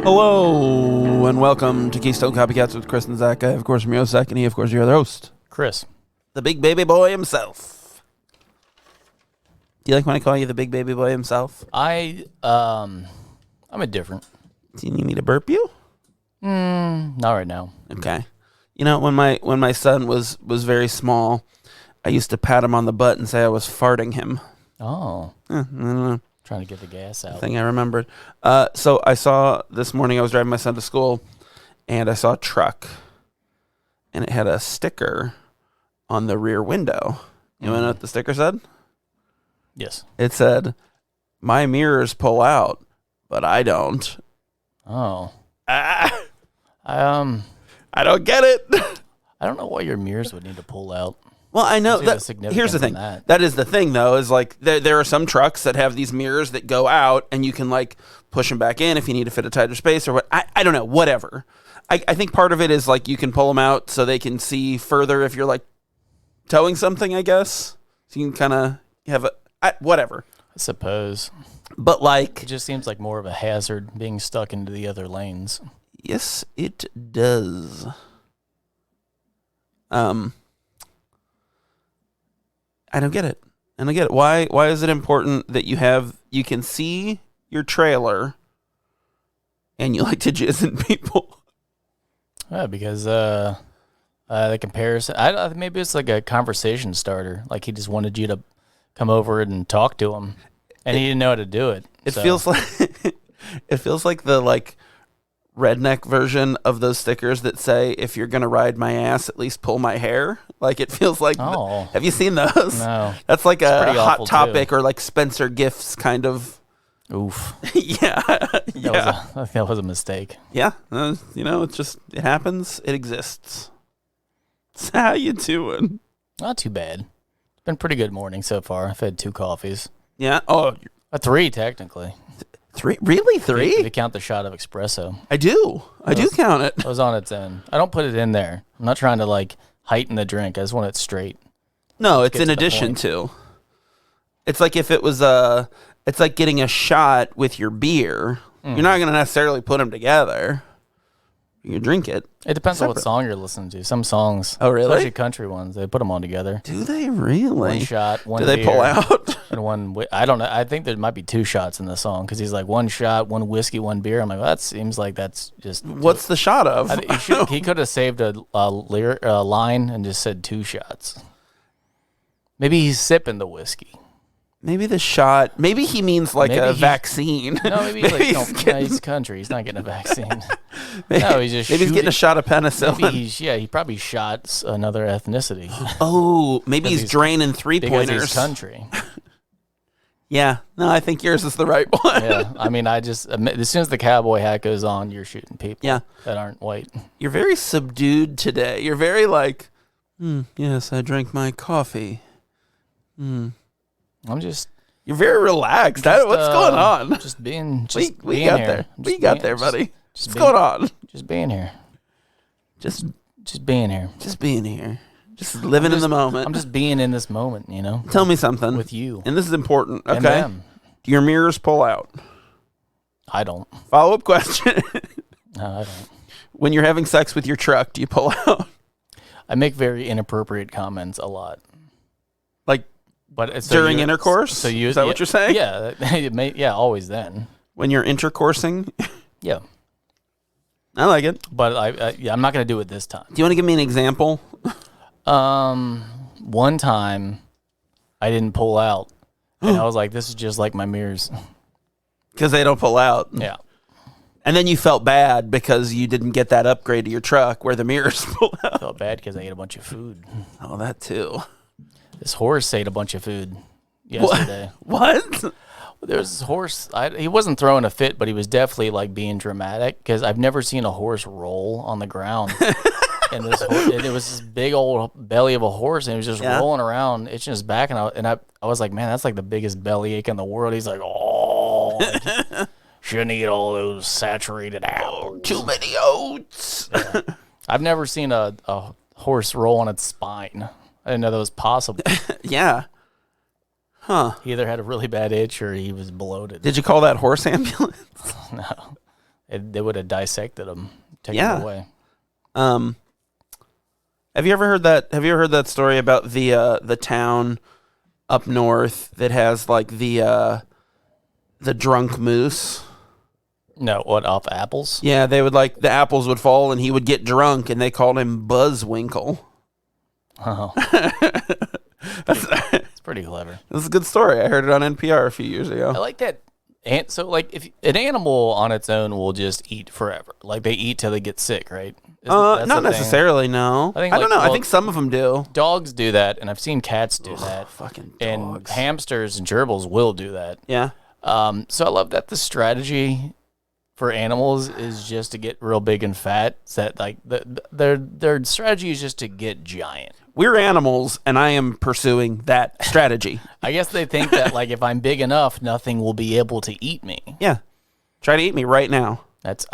Hello, and welcome to Keystone Copycats with Chris and Zach. I, of course, am your host, Zach, and he, of course, your other host. Chris. The big baby boy himself. Do you like when I call you the big baby boy himself? I'm indifferent. Do you need me to burp you? Not right now. Okay. You know, when my son was very small, I used to pat him on the butt and say I was farting him. Oh. I don't know. Trying to get the gas out. I think I remembered. So I saw this morning, I was driving my son to school, and I saw a truck, and it had a sticker on the rear window. You want to know what the sticker said? Yes. It said, "My mirrors pull out, but I don't." Oh. I I don't get it. don't know why your mirrors would need to pull out. Well, I know that. Here's the thing. That is the thing, though, is like there are some trucks that have these mirrors that go out, and you can like push them back in if you need to fit a tighter space or what. I don't know. Whatever. I think part of it is like you can pull them out so they can see further if you're like towing something. I guess so you can kind of have whatever. I suppose. But like, it just seems like more of a hazard being stuck into the other lanes. Yes, it does. I don't get it. Why is it important that you can see your trailer and you like to jizz in people? Yeah, because the comparison, maybe it's like a conversation starter. Like he just wanted you to come over and talk to him, and he didn't know how to do it. It feels like the like redneck version of those stickers that say, "If you're gonna ride my ass, at least pull my hair." Like it feels like. Oh, have you seen those? No, that's like a Hot Topic or like Spencer Gifts kind of. Oof. Yeah. That was a mistake. Yeah. It happens. It exists. So how you doing? Not too bad. It's been a pretty good morning so far. I've had 2 coffees. Yeah. Oh. 3 technically. 3? Really? 3? If you count the shot of espresso. I do. I do count it. It was on its own. I don't put it in there. I'm not trying to like heighten the drink. I just want it straight. No, it's in addition to. It's like if it was it's like getting a shot with your beer. You're not going to necessarily put them together. You can drink it. It depends on what song you're listening to. Some songs, oh really, especially country ones, they put them on together. Do they really? One shot, one. Do they pull out? And one. I don't know. I think there might be 2 shots in the song because he's like 1 shot, 1 whiskey, 1 beer. I'm like, well, that seems like that's just. What's the shot of? He could have saved a line and just said 2 shots. Maybe he's sipping the whiskey. Maybe the shot. Maybe he means like a vaccine. No, maybe he's country. He's not getting a vaccine. Maybe he's getting a shot of penicillin. He probably shot another ethnicity. Oh, maybe he's draining 3-pointers. Because he's country. Yeah. No, I think yours is the right one. Yeah. I mean, as soon as the cowboy hat goes on, you're shooting people that aren't white. You're very subdued today. You're very like, yes, I drank my coffee. You're very relaxed. What's going on? Just being we got here. there. We got there, buddy. What's going on? Just being here. Just being here. Just being here. Just living in the moment. I'm just being in this moment, you know. Tell me something. With you. And this is important, okay? Do your mirrors pull out? I don't. Follow-up question. No, I don't. When you're having sex with your truck, do you pull out? I make very inappropriate comments a lot. But it's during intercourse? Is that what you're saying? Yeah, always then. When you're intercoursing? Yeah. I like it. But I'm not going to do it this time. Do you want to give me an example? One time I didn't pull out. And I was like, this is just like my mirrors. Because they don't pull out. Yeah. And then you felt bad because you didn't get that upgrade to your truck where the mirrors pull out. I felt bad because I ate a bunch of food. Oh, that too. This horse ate a bunch of food yesterday. What? There was this horse. He wasn't throwing a fit, but he was definitely like being dramatic because I've never seen a horse roll on the ground. And it was this big old belly of a horse, and he was just rolling around, itching his back. And I was like, man, that's like the biggest belly ache in the world. He's like, oh, shouldn't eat all those saturated oats. Too many oats. Yeah. I've never seen a horse roll on its spine. I didn't know that was possible. Yeah. Huh. He either had a really bad itch or he was bloated. Did you call that horse ambulance? No. They would have dissected them, taken them away. Have you ever heard that story about the town up north that has like the drunk moose? No, what, off apples? Yeah, they would like the apples would fall and he would get drunk and they called him Buzzwinkle. Oh. It's pretty clever. This is a good story. I heard it on NPR a few years ago. I like that. And so, like, if an animal on its own will just eat forever, like they eat till they get sick, right? Not necessarily. No, I don't know. I think some of them do. Dogs do that, and I've seen cats do that. Fucking dogs. And hamsters and gerbils will do that. Yeah. So I love that the strategy for animals is just to get real big and fat. It's that like their strategy is just to get giant. We're animals, and I am pursuing that strategy. I guess they think that like if I'm big enough, nothing will be able to eat me. Yeah, try to eat me right now. But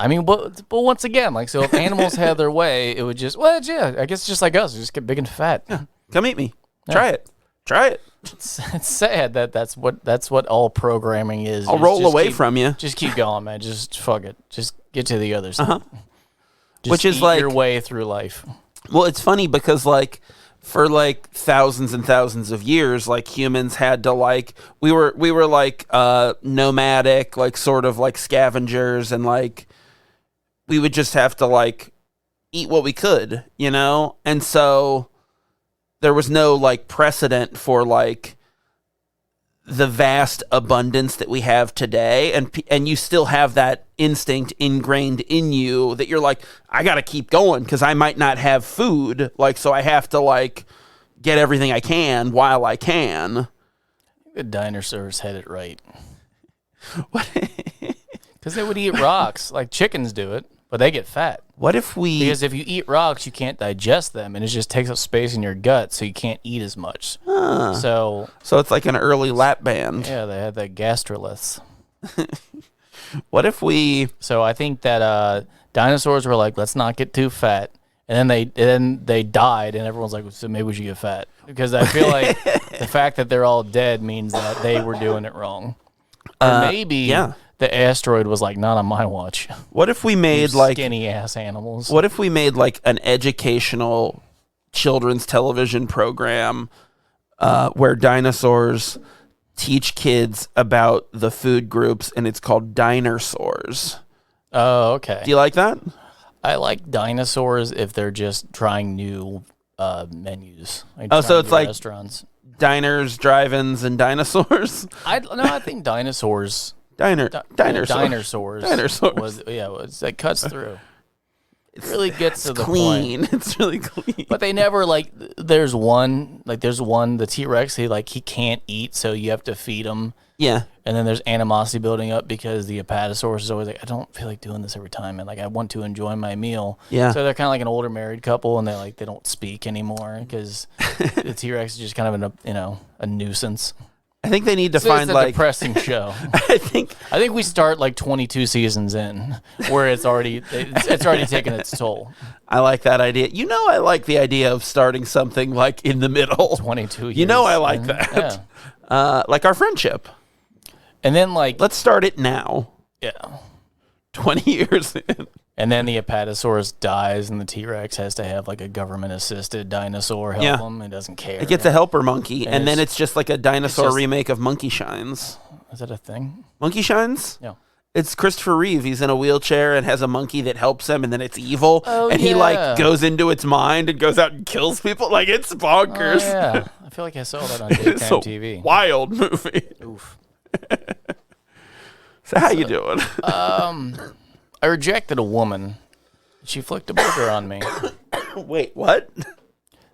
once again, like, so if animals had their way, it would just, I guess just like us, just get big and fat. Yeah. Come eat me. Yeah. Try it. It's sad that that's what all programming is. I'll roll away from you. Just keep going, man. Just fuck it. Just get to the other side. Which is eat like your way through life. Well, it's funny because like for like thousands and thousands of years, like humans had to like we were like nomadic, like sort of like scavengers, and like we would just have to like eat what we could, you know? And so there was no like precedent for like the vast abundance that we have today, and you still have that instinct ingrained in you that you're like, I gotta keep going because I might not have food, like, so I have to like get everything I can while I can. The dinosaurs had it right. What? Because they would eat rocks like chickens do it, but they get fat. What if because if you eat rocks, you can't digest them, and it just takes up space in your gut, so you can't eat as much. So it's like an early lap band. Yeah, they had that gastroliths. What if So I think that dinosaurs were like, let's not get too fat, and then they died, and everyone's like, so maybe we should get fat, because I feel like the fact that they're all dead means that they were doing it wrong, or maybe the asteroid was like, not on my watch. What if we made like skinny ass animals? What if we made like an educational children's television program where dinosaurs teach kids about the food groups, and it's called Dinosaurs? Oh, okay. Do you like that? I like dinosaurs if they're just trying new menus. So it's like restaurants, diners, drive-ins, and dinosaurs. I think dinosaurs. Dinosaurs. It cuts through. It really gets to the clean. point. It's really clean. But they never there's one, the T-Rex, he can't eat, so you have to feed him. Yeah. And then there's animosity building up because the Apatosaurus is always like, I don't feel like doing this every time, and like I want to enjoy my meal. Yeah. So they're kind of like an older married couple, and they don't speak anymore because the T-Rex is just kind of a nuisance. I think they need to find a depressing show. I think we start 22 seasons in where it's already taken its toll. I like that idea. I like the idea of starting something like in the middle. 22 years. I like that. Yeah. Like our friendship. And then let's start it now. Yeah. 20 years in. And then the Apatosaurus dies, and the T-Rex has to have a government-assisted dinosaur help him. It doesn't care. It gets a helper monkey, and then it's just like a dinosaur remake of Monkey Shines. Is that a thing? Monkey Shines? Yeah. It's Christopher Reeve. He's in a wheelchair and has a monkey that helps him, and then it's evil. And he goes into its mind and goes out and kills people. It's bonkers. Oh, yeah. I feel like I saw that on daytime TV. Wild movie. Oof. So how you doing? I rejected a woman. She flicked a burger on me. Wait, what?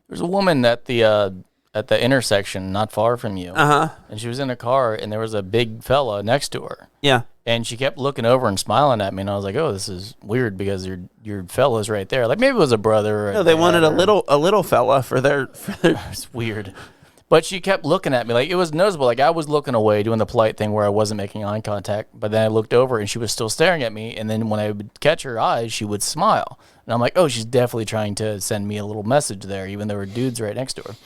There's a woman at the intersection not far from you. And she was in a car, and there was a big fella next to her. Yeah. And she kept looking over and smiling at me, and I was like, "Oh, this is weird because your fella's right there." Like maybe it was a brother. Or no, they wanted a little fella for their. It's weird. But she kept looking at me. It was noticeable. I was looking away, doing the polite thing where I wasn't making eye contact. But then I looked over, and she was still staring at me. And then when I would catch her eyes, she would smile. And I'm like, oh, she's definitely trying to send me a little message there, even though there were dudes right next to her.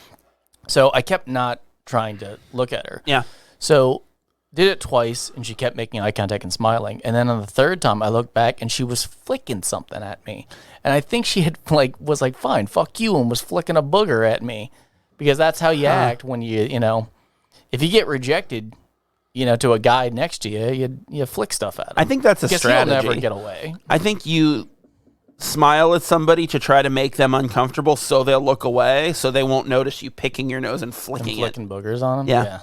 So I kept not trying to look at her. Yeah. So did it twice, and she kept making eye contact and smiling. And then on the third time, I looked back, and she was flicking something at me. And I think she had was like, fine, fuck you, and was flicking a booger at me. Because that's how you act when you know, if you get rejected, you know, to a guy next to you, you flick stuff at him. I think that's a strategy. He'll never get away. I think you smile at somebody to try to make them uncomfortable so they'll look away, so they won't notice you picking your nose and flicking flicking boogers on them? Yeah.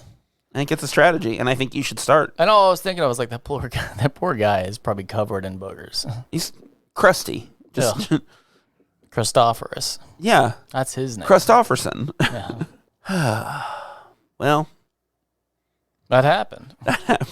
I think it's a strategy, and I think you should start. And all I was thinking, I was like, that poor guy is probably covered in boogers. He's crusty. Just Christophorus. Yeah. That's his name. Christopherson. Yeah. Well, that happened.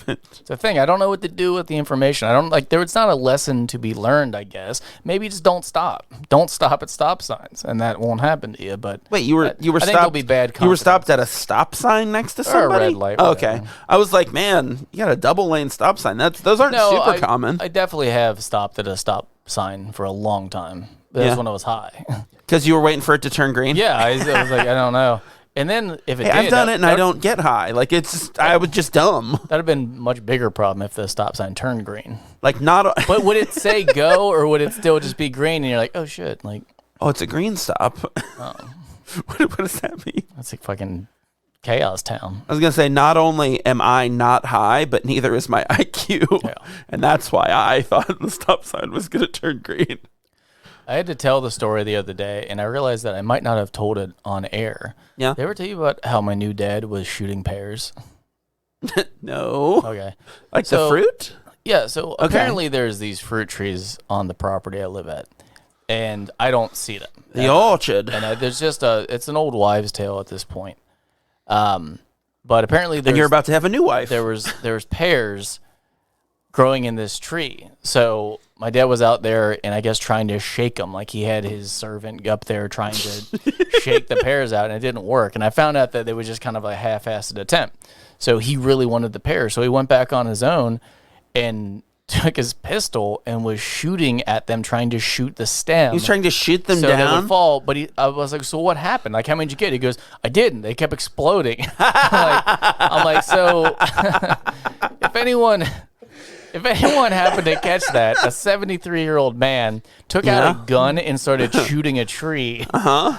It's a thing. I don't know what to do with the information. I don't it's not a lesson to be learned, I guess. Maybe just don't stop. Don't stop at stop signs, and that won't happen to you. But wait, you were I think stopped. there'll be bad you were stopped at a stop sign next to somebody? Or a red light. Oh, okay. I was like, man, you got a double lane stop sign. Those aren't super common. I definitely have stopped at a stop sign for a long time. That's when I was high. Because you were waiting for it to turn green? Yeah, I was like, I don't know. And then if it did, I've done it and I don't get high. Like I was just dumb. That'd have been a much bigger problem if the stop sign turned green. Like not. But would it say go or would it still just be green? And you're like, oh shit, like. Oh, it's a green stop. Oh. What does that mean? That's like fucking chaos town. I was gonna say, not only am I not high, but neither is my IQ, and that's why I thought the stop sign was gonna turn green. I had to tell the story the other day, and I realized that I might not have told it on air. Yeah. Did I ever tell you about how my new dad was shooting pears? No. Okay. Like the fruit? Yeah, so apparently there's these fruit trees on the property I live at, and I don't see them. The orchard. And there's just it's an old wives' tale at this point. But apparently and you're about to have a new wife. There was pears growing in this tree. So my dad was out there and I guess trying to shake them. Like he had his servant up there trying to shake the pears out, and it didn't work. And I found out that they was just kind of a half-assed attempt. So he really wanted the pears. So he went back on his own and took his pistol and was shooting at them, trying to shoot the stem. He was trying to shoot them so down? they would fall. But I was like, so what happened? Like, how many did you get? He goes, I didn't. They kept exploding. I'm like, so if anyone happened to catch that, a 73-year-old man took out a gun and started shooting a tree. And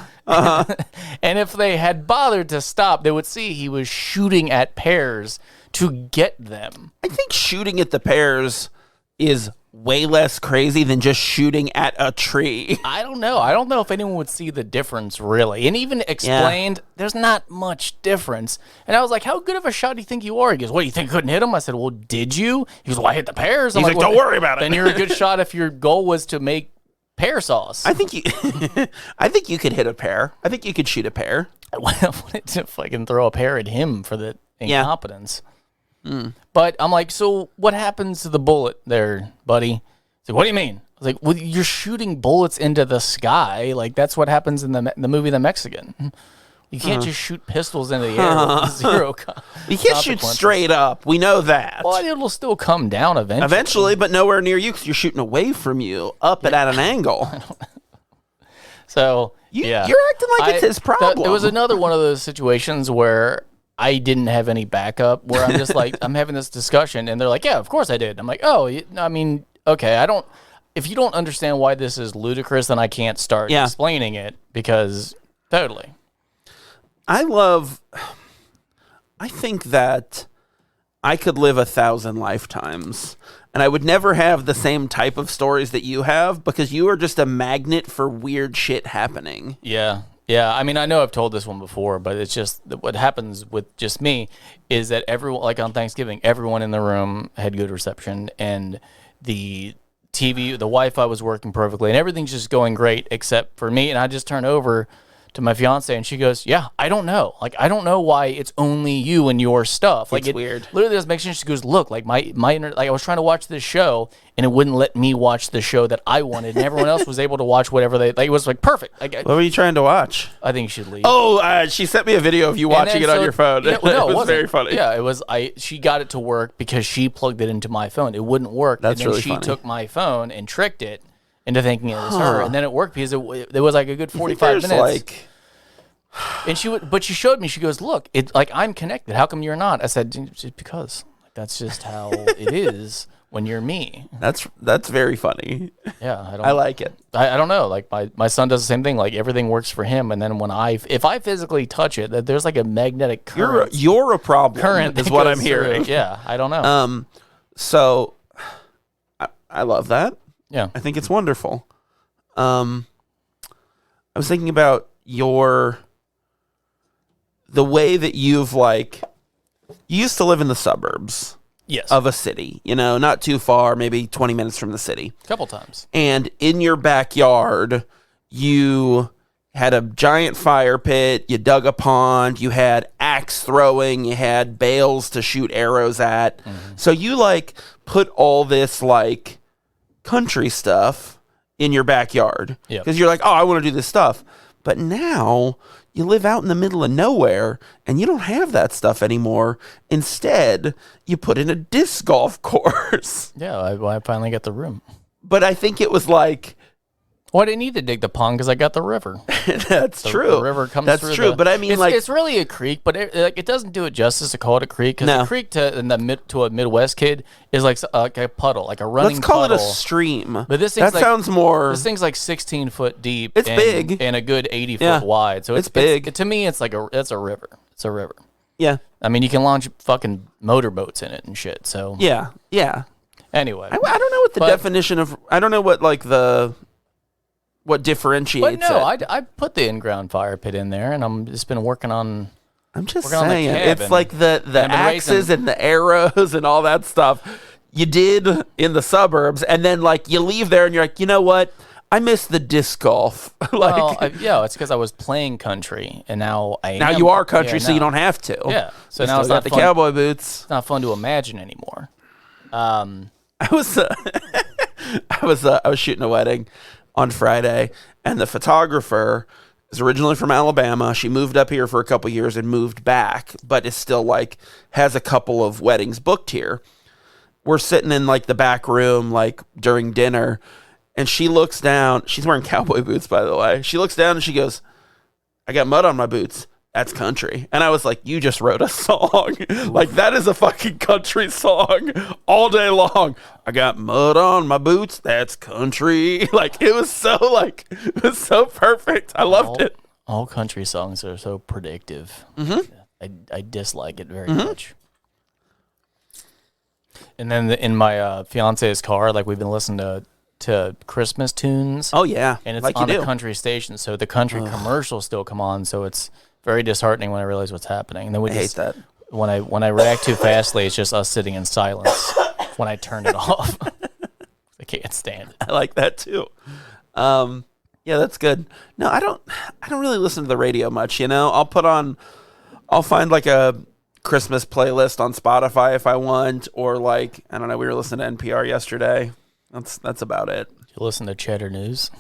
if they had bothered to stop, they would see he was shooting at pears to get them. I think shooting at the pears is way less crazy than just shooting at a tree. I don't know. I don't know if anyone would see the difference, really. And even explained, there's not much difference. And I was like, how good of a shot do you think you are? He goes, what, you think I couldn't hit him? I said, well, did you? He goes, well, I hit the pears. He's like, don't worry about it. Then you're a good shot if your goal was to make pear sauce. I think you could hit a pear. I think you could shoot a pear. I wanted to fucking throw a pear at him for the incompetence. But I'm like, so what happens to the bullet there, buddy? He's like, what do you mean? I was like, well, you're shooting bullets into the sky. Like, that's what happens in the movie The Mexican. You can't just shoot pistols into the air with zero You can't shoot straight up. We know that. Well, it'll still come down eventually. Eventually, but nowhere near you because you're shooting away from you, up and at an angle. I don't know. So, you're acting like it's his problem. There was another one of those situations where I didn't have any backup, where I'm just like, I'm having this discussion, and they're like, yeah, of course I did. I'm like, oh, I mean, okay, if you don't understand why this is ludicrous, then I can't start explaining it, because totally. I think that I could live 1,000 lifetimes, and I would never have the same type of stories that you have, because you are just a magnet for weird shit happening. Yeah. Yeah, I mean, I know I've told this one before, but it's just what happens with just me is that everyone, like on Thanksgiving, everyone in the room had good reception, and the TV, the Wi-Fi was working perfectly, and everything's just going great except for me. And I just turn over to my fiance, and she goes, yeah, I don't know. Like, I don't know why it's only you and your stuff. Like, it's weird. Literally, this makes sense. She goes, look, like like I was trying to watch this show, and it wouldn't let me watch the show that I wanted, and everyone else was able to watch whatever they, like, it was like perfect. Like, what were you trying to watch? I think you should leave. Oh, she sent me a video of you watching it on your phone. No, it was very funny. Yeah, it was. She got it to work because she plugged it into my phone. It wouldn't work. That's and then really she funny. took my phone and tricked it into thinking it was her, and then it worked because it was like a good 45 minutes. Like, and she showed me. She goes, "Look, it's like I'm connected. How come you're not?" I said, "Just because." that's just how it is when you're me. That's very funny. Yeah, I like it. I don't know. Like my son does the same thing. Like everything works for him, and then if I physically touch it, that there's like a magnetic current. You're a problem. Current is what I'm hearing. Yeah, I don't know. So I love that. Yeah, I think it's wonderful. I was thinking about the way that you've you used to live in the suburbs. Yes. Of a city, not too far, maybe 20 minutes from the city. A couple times. And in your backyard, you had a giant fire pit, you dug a pond, you had axe throwing, you had bales to shoot arrows at. Mm-hmm. So you put all this country stuff in your backyard. Because you're like, oh, I want to do this stuff. But now you live out in the middle of nowhere and you don't have that stuff anymore. Instead, you put in a disc golf course. Yeah, I finally got the room. But I think it was well, I didn't need to dig the pond because I got the river. That's true. The river comes That's through. True. But I mean, it's really a creek, but it doesn't do it justice to call it a creek because a creek to a Midwest kid is like a puddle, like a running. Let's call puddle. it a stream. But this sounds more. This thing's 16 foot deep. It's big and a good 80 foot wide. So it's big. To me, it's it's a river. It's a river. Yeah. I mean, you can launch fucking motorboats in it and shit. So yeah. Anyway, I don't know what the definition of. I don't know what what differentiates it. But no, I put the in-ground fire pit in there, and I'm just been working on. I'm just saying, it's like the axes and the arrows and all that stuff you did in the suburbs, and then you leave there and you're like, you know what? I miss the disc golf. It's because I was playing country, and now Now you are country, so you don't have to. Yeah, so you now it's not the fun. cowboy boots. It's not fun to imagine anymore. I was shooting a wedding on Friday, and the photographer is originally from Alabama. She moved up here for a couple years and moved back, but is still has a couple of weddings booked here. We're sitting in the back room during dinner, and she looks down. She's wearing cowboy boots, by the way. She looks down and she goes, "I got mud on my boots. That's country." And I was like, you just wrote a song. That is a fucking country song all day long. I got mud on my boots. That's country. It was so perfect. I loved it. All country songs are so predictive. Mm-hmm. I dislike it very much. And then in my fiance's car, we've been listening to Christmas tunes. Oh, yeah. And it's on a country station, so the country commercials still come on, so it's very disheartening when I realize what's happening. And then I hate that. When I react too fastly, it's just us sitting in silence when I turn it off. I can't stand it. I like that too. Yeah, that's good. No, I don't really listen to the radio much, I'll find a Christmas playlist on Spotify if I want, or I don't know, we were listening to NPR yesterday. That's about it. You listen to Cheddar News?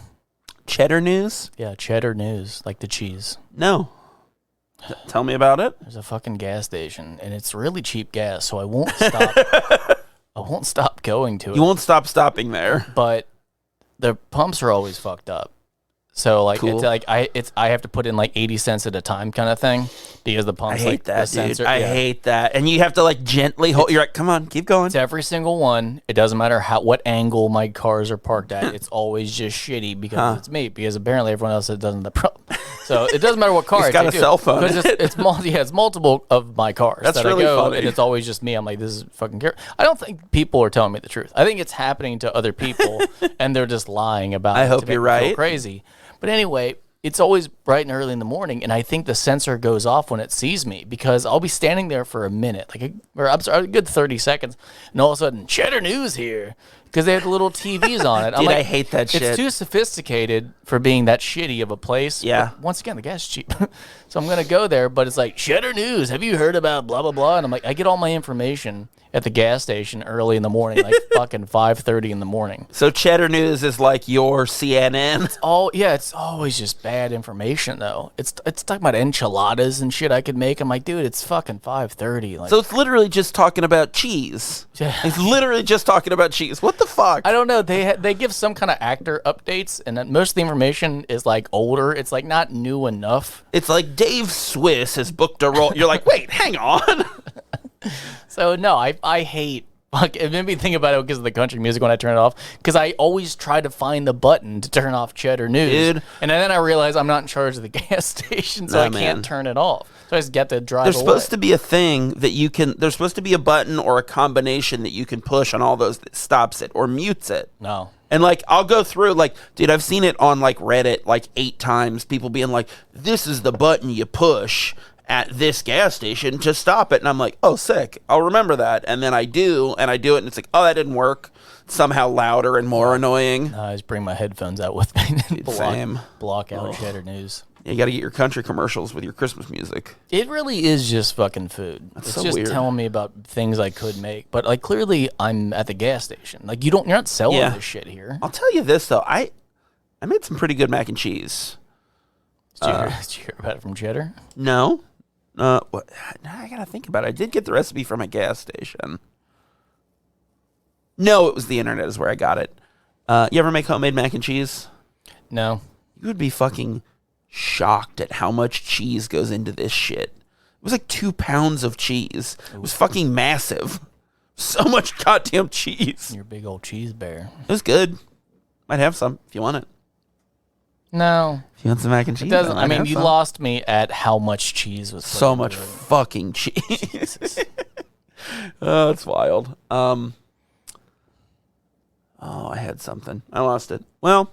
Cheddar News? Yeah, Cheddar News, like the cheese. No. Tell me about it. There's a fucking gas station, and it's really cheap gas, so I won't stop. I won't stop going to it. You won't stop stopping there. But the pumps are always fucked up. So cool. I have to put in 80 cents at a time kind of thing because the pumps. I hate that, dude. I hate that, and you have to gently hold. You're like, come on, keep going. It's every single one. It doesn't matter what angle my cars are parked at. It's always just shitty because it's me. Because apparently everyone else doesn't have the problem. So it doesn't matter what car. He's got a cell phone. Because it's multiple of my cars. That's that really I go, funny. And it's always just me. I'm like, this is fucking. I don't think people are telling me the truth. I think it's happening to other people, and they're just lying about it. I hope you're right. Crazy, but anyway. It's always bright and early in the morning, and I think the sensor goes off when it sees me because I'll be standing there for a minute, a good 30 seconds, and all of a sudden, Cheddar News here, because they have the little TVs on it. Dude, I hate that shit. It's too sophisticated for being that shitty of a place. Yeah. But once again, the gas is cheap. So I'm going to go there, but it's Cheddar News. Have you heard about blah, blah, blah? And I'm I get all my information at the gas station early in the morning, fucking 5:30 in the morning. So Cheddar News is your CNN? It's always just bad information, though. It's talking about enchiladas and shit I could make. I'm like, dude, it's fucking 5:30. So it's literally just talking about cheese. Yeah. It's literally just talking about cheese. What the fuck? I don't know. They give some kind of actor updates, and then most of the information is older. It's not new enough. It's Dave Swiss has booked a role. You're like, wait, hang on. So no, I hate. Fuck, it made me think about it because of the country music when I turn it off. Because I always try to find the button to turn off Cheddar News, Dude. And then I realize I'm not in charge of the gas station, so I can't turn it off. So I just get to drive. There's supposed to be a thing that you can. There's supposed to be a button or a combination that you can push on all those that stops it or mutes it. No. And like I'll go through like, dude, I've seen it on like Reddit like 8 times. People being like, "This is the button you push at this gas station to stop it," and I'm like, "Oh, sick! I'll remember that." And then I do it, and it's like, "Oh, that didn't work." It's somehow louder and more annoying. I just bring my headphones out with me and Same. block out Cheddar News. You got to get your country commercials with your Christmas music. It really is just fucking food. It's so just weird. telling me about things I could make, but like clearly I'm at the gas station. Like you're not selling this shit here. I'll tell you this though, I made some pretty good mac and cheese. Did you hear about it from Cheddar? No. What? I gotta think about it. I did get the recipe from a gas station. No, it was the internet is where I got it. You ever make homemade mac and cheese? No. You would be fucking shocked at how much cheese goes into this shit. It was like 2 pounds of cheese. It was fucking massive. So much goddamn cheese. You're a big old cheese bear. It was good. Might have some if you want it. No. If you want some mac and cheese? It doesn't. I mean, you lost me at how much cheese was. So much fucking cheese. Oh, it's wild. Oh, I had something. I lost it. Well,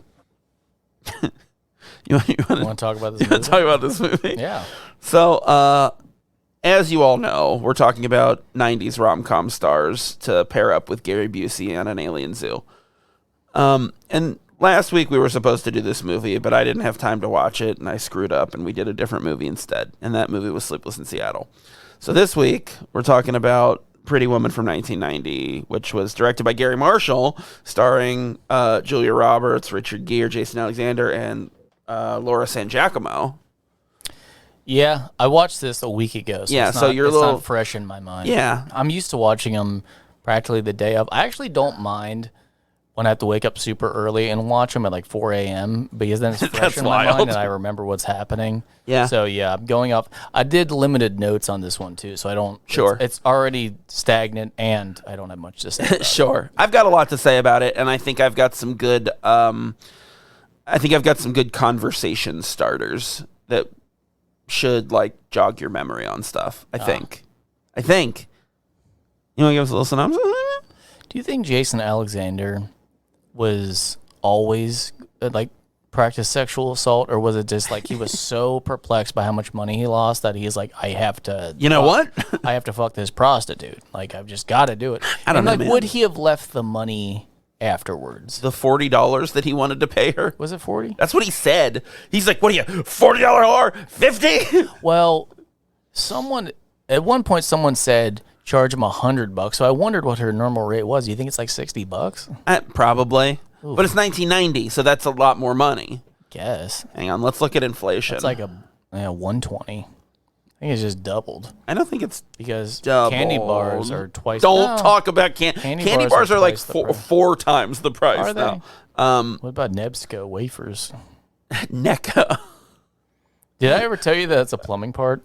you want to talk about this movie? Talk about this movie? Yeah. So, as you all know, we're talking about 90s rom-com stars to pair up with Gary Busey on an alien zoo. And last week we were supposed to do this movie, but I didn't have time to watch it, and I screwed up, and we did a different movie instead. And that movie was Sleepless in Seattle. So this week we're talking about Pretty Woman from 1990, which was directed by Gary Marshall, starring Julia Roberts, Richard Gere, Jason Alexander, and Laura San Giacomo. Yeah, I watched this a week ago. So so you're a little not fresh in my mind. Yeah, I'm used to watching them practically the day of. I actually don't mind when I have to wake up super early and watch them at like 4 a.m. because then it's fresh in my mind and I remember what's happening. Yeah. So yeah, I'm going off. I did limited notes on this one too, so I don't. Sure. It's already stagnant and I don't have much to say. Sure. I've got a lot to say about it, and I think I've got some good. I think I've got some good conversation starters that should like jog your memory on stuff. I think. You want to give us a little synopsis? Do you think Jason Alexander was always like practice sexual assault, or was it just like he was so perplexed by how much money he lost that he's like, I have to. You know what? I have to fuck this prostitute. Like I've just got to do it. I don't know. Like, man. would he have left the money afterwards? The $40 that he wanted to pay her. Was it 40? That's what he said. He's like, "What are you, $40 whore? 50?" Well, at one point someone said charge him $100, so I wondered what her normal rate was. Do you think it's like $60? Probably. Oof. But it's 1990, so that's a lot more money. Guess. Hang on, let's look at inflation. It's like a 120. I think it's just doubled. I don't think it's because doubled. Candy bars are twice. Don't talk about candy bars are like four times the price. Are they? Now. What about Nebsco wafers? Necco. Did I ever tell you that it's a plumbing part?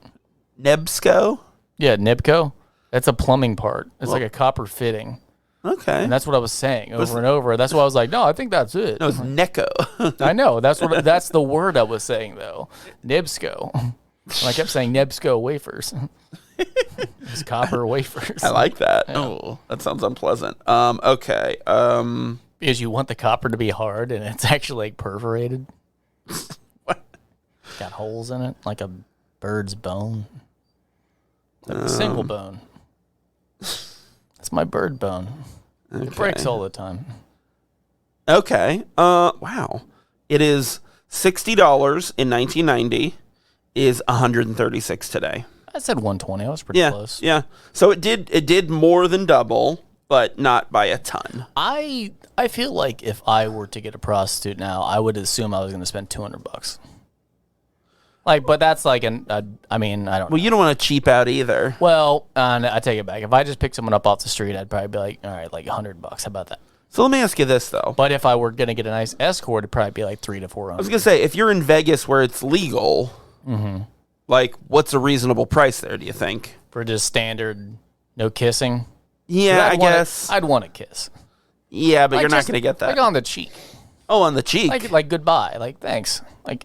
Nebsco? Yeah, Nebco. That's a plumbing part. It's like a copper fitting. Okay. And that's what I was saying over and over. That's why I was like, no, I think that's it. No, it's Necco. I know. That's the word I was saying though. Nebsco. And I kept saying Nebsco wafers. It's copper wafers. I like that. Yeah. Oh, that sounds unpleasant. Okay. Because you want the copper to be hard and it's actually like perforated. What? Got holes in it like a bird's bone. Like a single bone. That's my bird bone. Okay. It breaks all the time. Okay. Wow. It is $60 in 1990. Is $136 today. I said 120. I was pretty close. Yeah. So it did more than double, but not by a ton. I feel like if I were to get a prostitute now, I would assume I was going to spend $200. Like, but that's like I mean, I don't know. Well, you don't want to cheap out either. Well, I take it back. If I just picked someone up off the street, I'd probably be like, all right, like $100. How about that? So let me ask you this, though. But if I were going to get a nice escort, it'd probably be like $300 to $400. I was going to say, if you're in Vegas where it's legal, like, what's a reasonable price there, do you think? For just standard No kissing. Yeah, I guess I'd want to kiss. Yeah, but you're not going to get that. Like on the cheek. Oh, on the cheek. Like goodbye. Like thanks. Like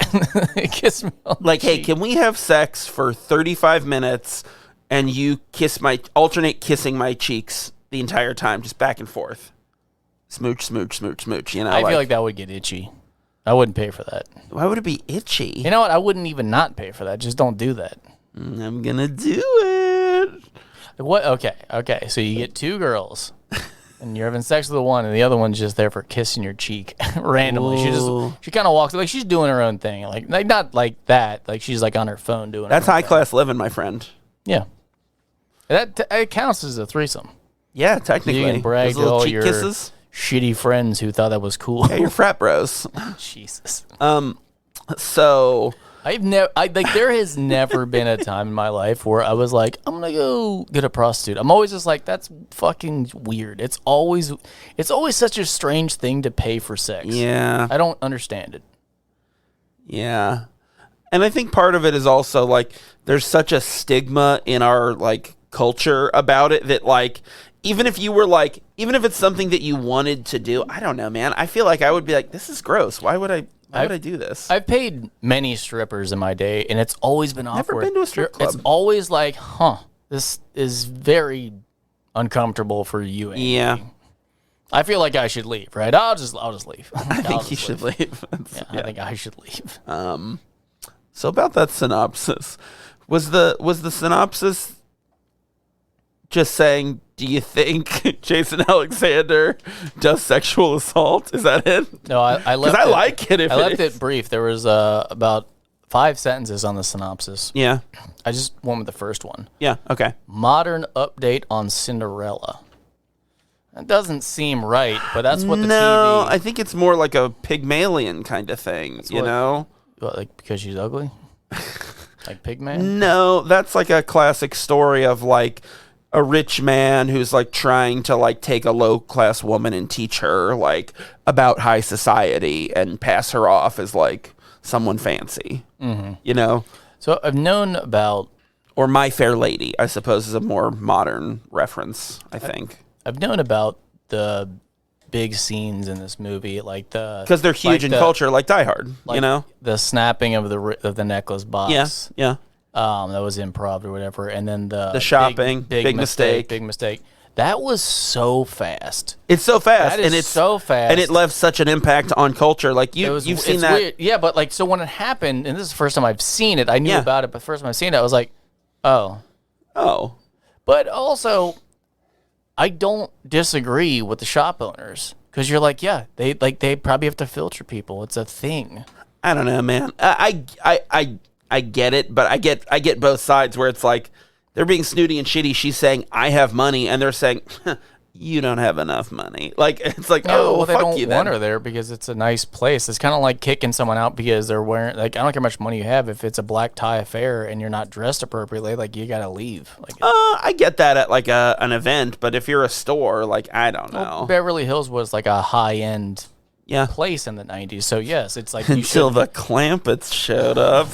kiss me on the cheek. Hey, can we have sex for 35 minutes and you alternate kissing my cheeks the entire time, just back and forth? Smooch, smooch, smooch, smooch. You know, I feel like that would get itchy. I wouldn't pay for that. Why would it be itchy? You know what? I wouldn't even not pay for that. Just don't do that. I'm gonna do it. What? Okay. So you get 2 girls, and you're having sex with the one, and the other one's just there for kissing your cheek randomly. Ooh. She kind of walks like she's doing her own thing, like not like that. Like she's like on her phone doing. That's high class living, my friend. Yeah, it counts as a threesome. Yeah, technically. You can brag to all your kisses. Shitty friends who thought that was cool. Yeah, your frat bros. Jesus. So there has never been a time in my life where I was like, I'm gonna go get a prostitute. I'm always just like, that's fucking weird. It's always such a strange thing to pay for sex. Yeah. I don't understand it. Yeah. And I think part of it is also like there's such a stigma in our like culture about it that like even if it's something that you wanted to do, I don't know, man. I feel like I would be like, this is gross. Why would I do this? I've paid many strippers in my day, and it's always been awkward. Never been to a strip club. It's always like, this is very uncomfortable for you. And yeah. me. I feel like I should leave, right? I'll just leave. I think you should leave. I think I should leave. So about that synopsis, was the synopsis just saying, do you think Jason Alexander does sexual assault? Is that it? No, I left. Because I like it. I left it brief. There was about 5 sentences on the synopsis. Yeah. I just went with the first one. Yeah. Okay. Modern update on Cinderella. That doesn't seem right, but that's what the No, TV... I think it's more like a Pygmalion kind of thing, you know? What, like because she's ugly? Like Pigman? No, that's like a classic story of like a rich man who's like trying to like take a low class woman and teach her like about high society and pass her off as like someone fancy, you know? So I've known about... Or My Fair Lady, I suppose, is a more modern reference, I think. I've known about the big scenes in this movie, like the... Because they're huge in culture, like Die Hard, you know? The snapping of the necklace box. Yeah. That was improv or whatever, and then the shopping, big mistake. Big mistake. That was so fast. It's so fast, and it's so fast, and it left such an impact on culture. Like you've seen that, weird. Yeah. But like, so when it happened, and this is the first time I've seen it, I knew about it, but the first time I've seen it, I was like, oh. But also, I don't disagree with the shop owners because you're like, yeah, they probably have to filter people. It's a thing. I don't know, man. I get it, but I get both sides where it's like they're being snooty and shitty. She's saying I have money, and they're saying you don't have enough money. Like it's like well, they don't want her there because it's a nice place. It's kind of like kicking someone out because they're wearing like I don't care how much money you have. If it's a black tie affair and you're not dressed appropriately, like you gotta leave. Like I get that at like an event, but if you're a store, like I don't know. Well, Beverly Hills was like a high end. Place in the 90s. So yes, it's like until the Clampets showed up.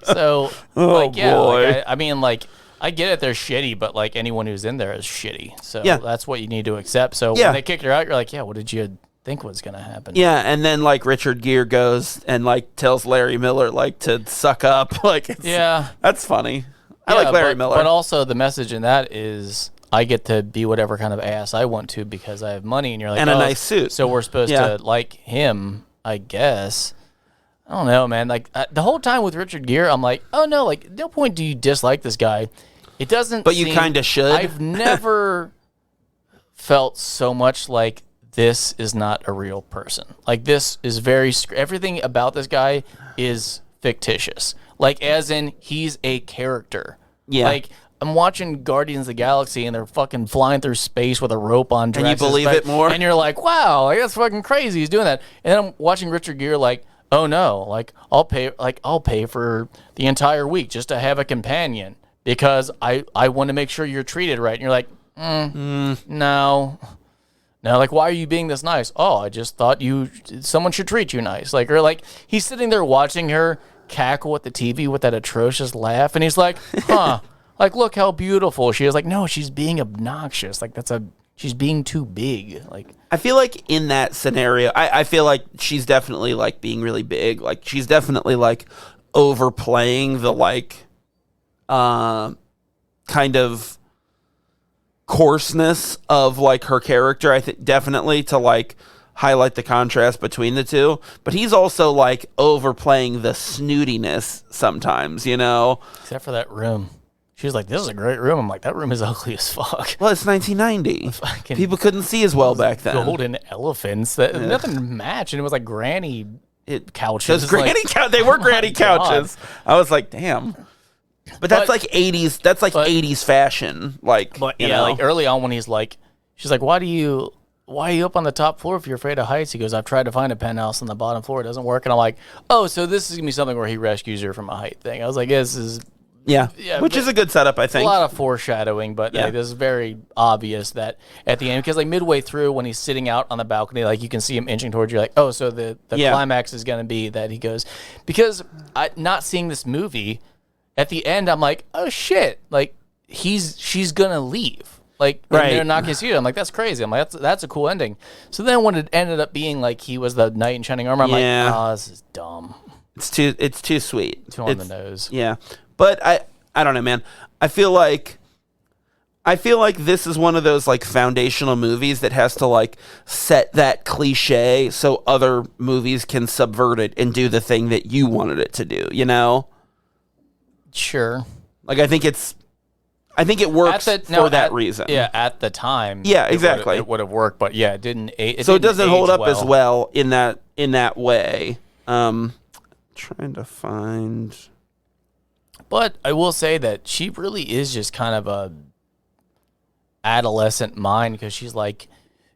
So boy. Like, I mean, like I get it, they're shitty, but like anyone who's in there is shitty. So that's what you need to accept. So when they kicked her out, you're like, what did you think was gonna happen? Yeah, and then like Richard Gere goes and like tells Larry Miller like to suck up. Like that's funny. I like Larry Miller. But also the message in that is I get to be whatever kind of ass I want to because I have money, and you're like, and a nice suit. So we're supposed to like him, I guess. I don't know, man. Like the whole time with Richard Gere, I'm like, oh no, like no point do you dislike this guy. It doesn't. But you kind of should. I've never felt so much like this is not a real person. Like this is everything about this guy is fictitious. Like as in he's a character. Yeah. Like. I'm watching Guardians of the Galaxy, and they're fucking flying through space with a rope on Drax's and you believe it more? And you're like, wow, like, that's fucking crazy. He's doing that. And then I'm watching Richard Gere like, oh no, like I'll pay for the entire week just to have a companion because I want to make sure you're treated right. And you're like, no. No, like, why are you being this nice? Oh, I just thought someone should treat you nice. Like, or like he's sitting there watching her cackle at the TV with that atrocious laugh, and he's like, huh. like, look how beautiful she is. Like, no, she's being obnoxious. Like, she's being too big. Like, I feel like in that scenario, I feel like she's definitely like being really big. Like, she's definitely like overplaying the like kind of coarseness of like her character. I think definitely to like highlight the contrast between the two, but he's also like overplaying the snootiness sometimes, you know, except for that room. She was like, this is a great room. I'm like, that room is ugly as fuck. Well, it's 1990. People couldn't see as well back then. Golden elephants that nothing matched, and it was like granny couches. They were granny couches. I was like, damn. But that's like 80s. That's like 80s fashion. Like, you know? Like early on when he's like, she's like, why are you up on the top floor if you're afraid of heights? He goes, I've tried to find a penthouse on the bottom floor. It doesn't work. And I'm like, oh, so this is going to be something where he rescues her from a height thing. I was like, this is... Yeah, which is a good setup, I think. A lot of foreshadowing, but like, this is very obvious that at the end, because like midway through when he's sitting out on the balcony, like you can see him inching towards you, like, oh, so the climax is going to be that he goes, because not seeing this movie, at the end, I'm like, oh shit, like she's going to leave. Like, they're not going to see it. I'm like, that's crazy. I'm like, that's a cool ending. So then when it ended up being like he was the knight in shining armor, I'm like, oh, this is dumb. It's too sweet. Too on the nose. Yeah. But I don't know, man. I feel like this is one of those like foundational movies that has to like set that cliche so other movies can subvert it and do the thing that you wanted it to do, you know? Sure. Like I think it works for that reason. Yeah, at the time. Yeah, exactly. It would have worked, but yeah, it didn't. It doesn't hold up as well in that way. Trying to find. But I will say that she really is just kind of a adolescent mind, because she's like,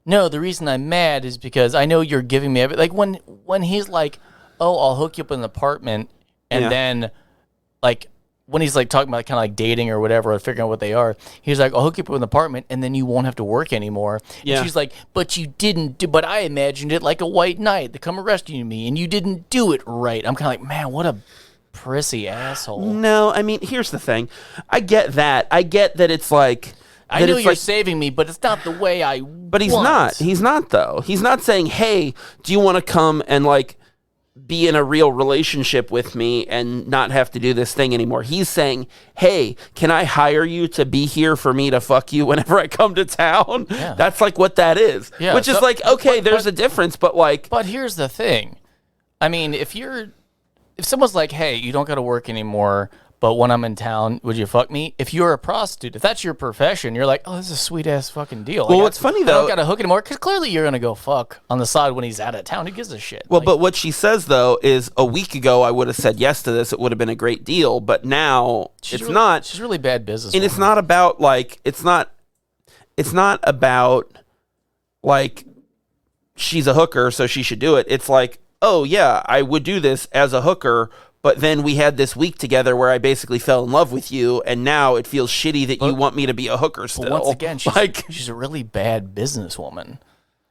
no, the reason I'm mad is because I know you're giving me everything. Like when he's like, oh, I'll hook you up in an apartment, and then like when he's like talking about kind of like dating or whatever, or figuring out what they are, he's like, I'll hook you up in an apartment and then you won't have to work anymore. Yeah. And she's like, but you didn't do, but I imagined it like a white knight to come rescue me and you didn't do it right. I'm kind of like, man, what a prissy asshole. No, I mean, here's the thing. I get that. I get that it's like... I know you're like, saving me, but it's not the way I But he's not. He's not, though. He's not saying, hey, do you want to come and, like, be in a real relationship with me and not have to do this thing anymore? He's saying, hey, can I hire you to be here for me to fuck you whenever I come to town? Yeah. That's, like, what that is. Yeah, which is like, okay, there's a difference, but, like... But here's the thing. I mean, if someone's like, hey, you don't got to work anymore, but when I'm in town, would you fuck me? If you're a prostitute, if that's your profession, you're like, oh, this is a sweet-ass fucking deal. Well, what's funny, though... I don't got to hook anymore, because clearly you're going to go fuck on the side when he's out of town. Who gives a shit? Well, but what she says, though, is a week ago I would have said yes to this. It would have been a great deal, but now not. She's really bad business. And it's not about, like... It's not about, like, she's a hooker, so she should do it. It's like... oh, yeah, I would do this as a hooker, but then we had this week together where I basically fell in love with you, and now it feels shitty that you want me to be a hooker still. Once again, she's a really bad businesswoman.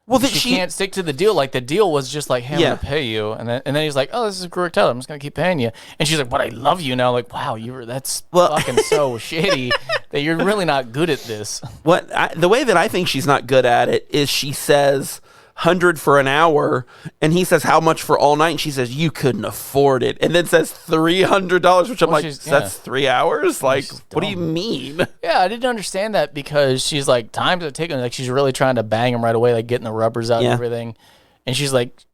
Well, she can't stick to the deal. Like, the deal was just like, hey, I'm going to pay you. And then he's like, oh, this is correct. I'm just going to keep paying you. And she's like, but I love you now. Like, wow, that's fucking so shitty that you're really not good at this. The way that I think she's not good at it is she says... 100 for an hour, and he says how much for all night, and she says you couldn't afford it, and then says $300, which I'm like, that's 3 hours? Like, what do you mean? Yeah, I didn't understand that, because she's like, times are taking, like, she's really trying to bang him right away, like getting the rubbers out and everything, and she's like,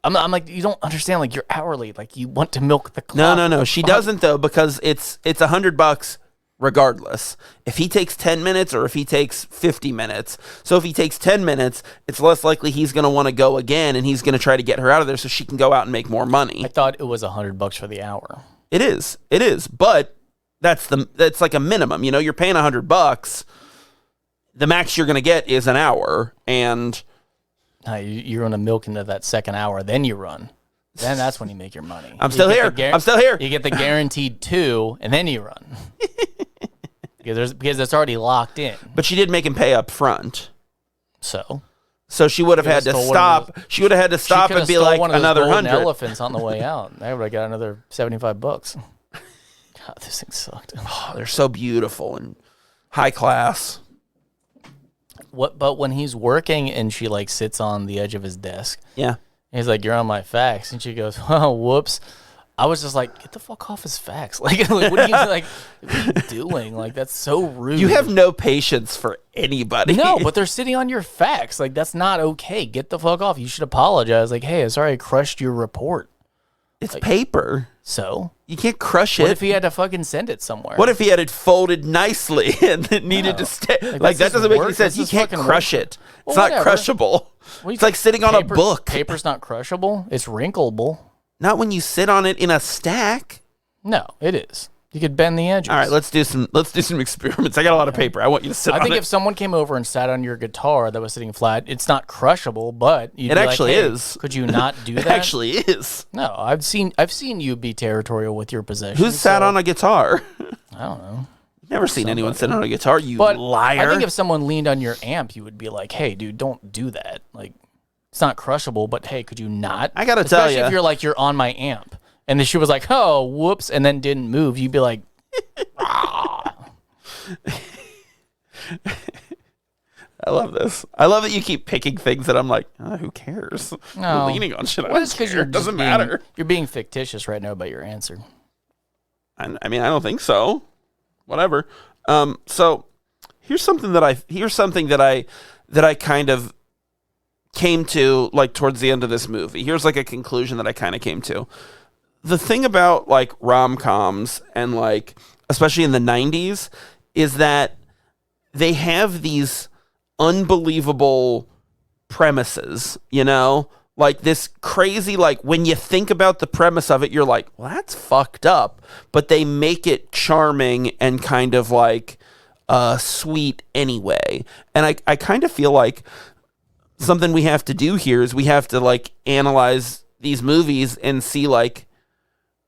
I'm like, you don't understand, like, you're hourly, like, you want to milk the clock. No, she doesn't, though, because it's $100 regardless, if he takes 10 minutes or if he takes 50 minutes. So if he takes 10 minutes, it's less likely he's going to want to go again, and he's going to try to get her out of there so she can go out and make more money. I thought it was $100 for the hour. It is, but that's like a minimum. You know, you're paying $100. The max you're going to get is an hour, and you're going to milk into that second hour, then you run. Then that's when you make your money. I'm still here. You get the guaranteed 2, and then you run. because it's already locked in. But she did make him pay up front. So she would have had to stop. She would have had to stop and be like, another 100 elephants on the way out. They would have got another $75. God, this thing sucked. Oh, they're so beautiful and high class. But when he's working and she like sits on the edge of his desk, yeah, he's like, "You're on my fax," and she goes, "Oh, whoops." I was just like, "Get the fuck off his fax!" Like what are you doing? Like that's so rude. You have no patience for anybody. No, but they're sitting on your fax. Like that's not okay. Get the fuck off. You should apologize. Like, hey, I'm sorry I crushed your report. It's paper. So you can't crush it. What if he had to fucking send it somewhere? What if he had it folded nicely and it needed to stay? Like that doesn't make any sense. You can't crush it. It's not crushable. It's like sitting on a book. Paper's not crushable. It's wrinkleable. Not when you sit on it in a stack. No, it is. You could bend the edges. All right, let's do some experiments. I got a lot of paper. I want you to sit on it. I think if someone came over and sat on your guitar that was sitting flat, it's not crushable, but it actually is. Could you not do that? It actually is. No, I've seen you be territorial with your possessions. Who's sat on a guitar? I don't know. Never seen anyone sit on a guitar, you liar. I think if someone leaned on your amp, you would be like, "Hey, dude, don't do that." Like, it's not crushable, but hey, could you not? I gotta tell you, especially if you're like you're on my amp, and then she was like, "Oh, whoops," and then didn't move, you'd be like, "Ah." I love this. I love that you keep picking things that I'm like, who cares? No, you're leaning on shit. Well, it's because it doesn't matter. You're being fictitious right now about your answer. I mean, I don't think so. Whatever. So here's something that I kind of came to like towards the end of this movie. Here's like a conclusion that I kind of came to. The thing about like rom-coms and like especially in the 90s is that they have these unbelievable premises, you know? Like this crazy, like when you think about the premise of it, you're like, well, that's fucked up. But they make it charming and kind of like sweet anyway. And I kind of feel like something we have to do here is we have to like analyze these movies and see like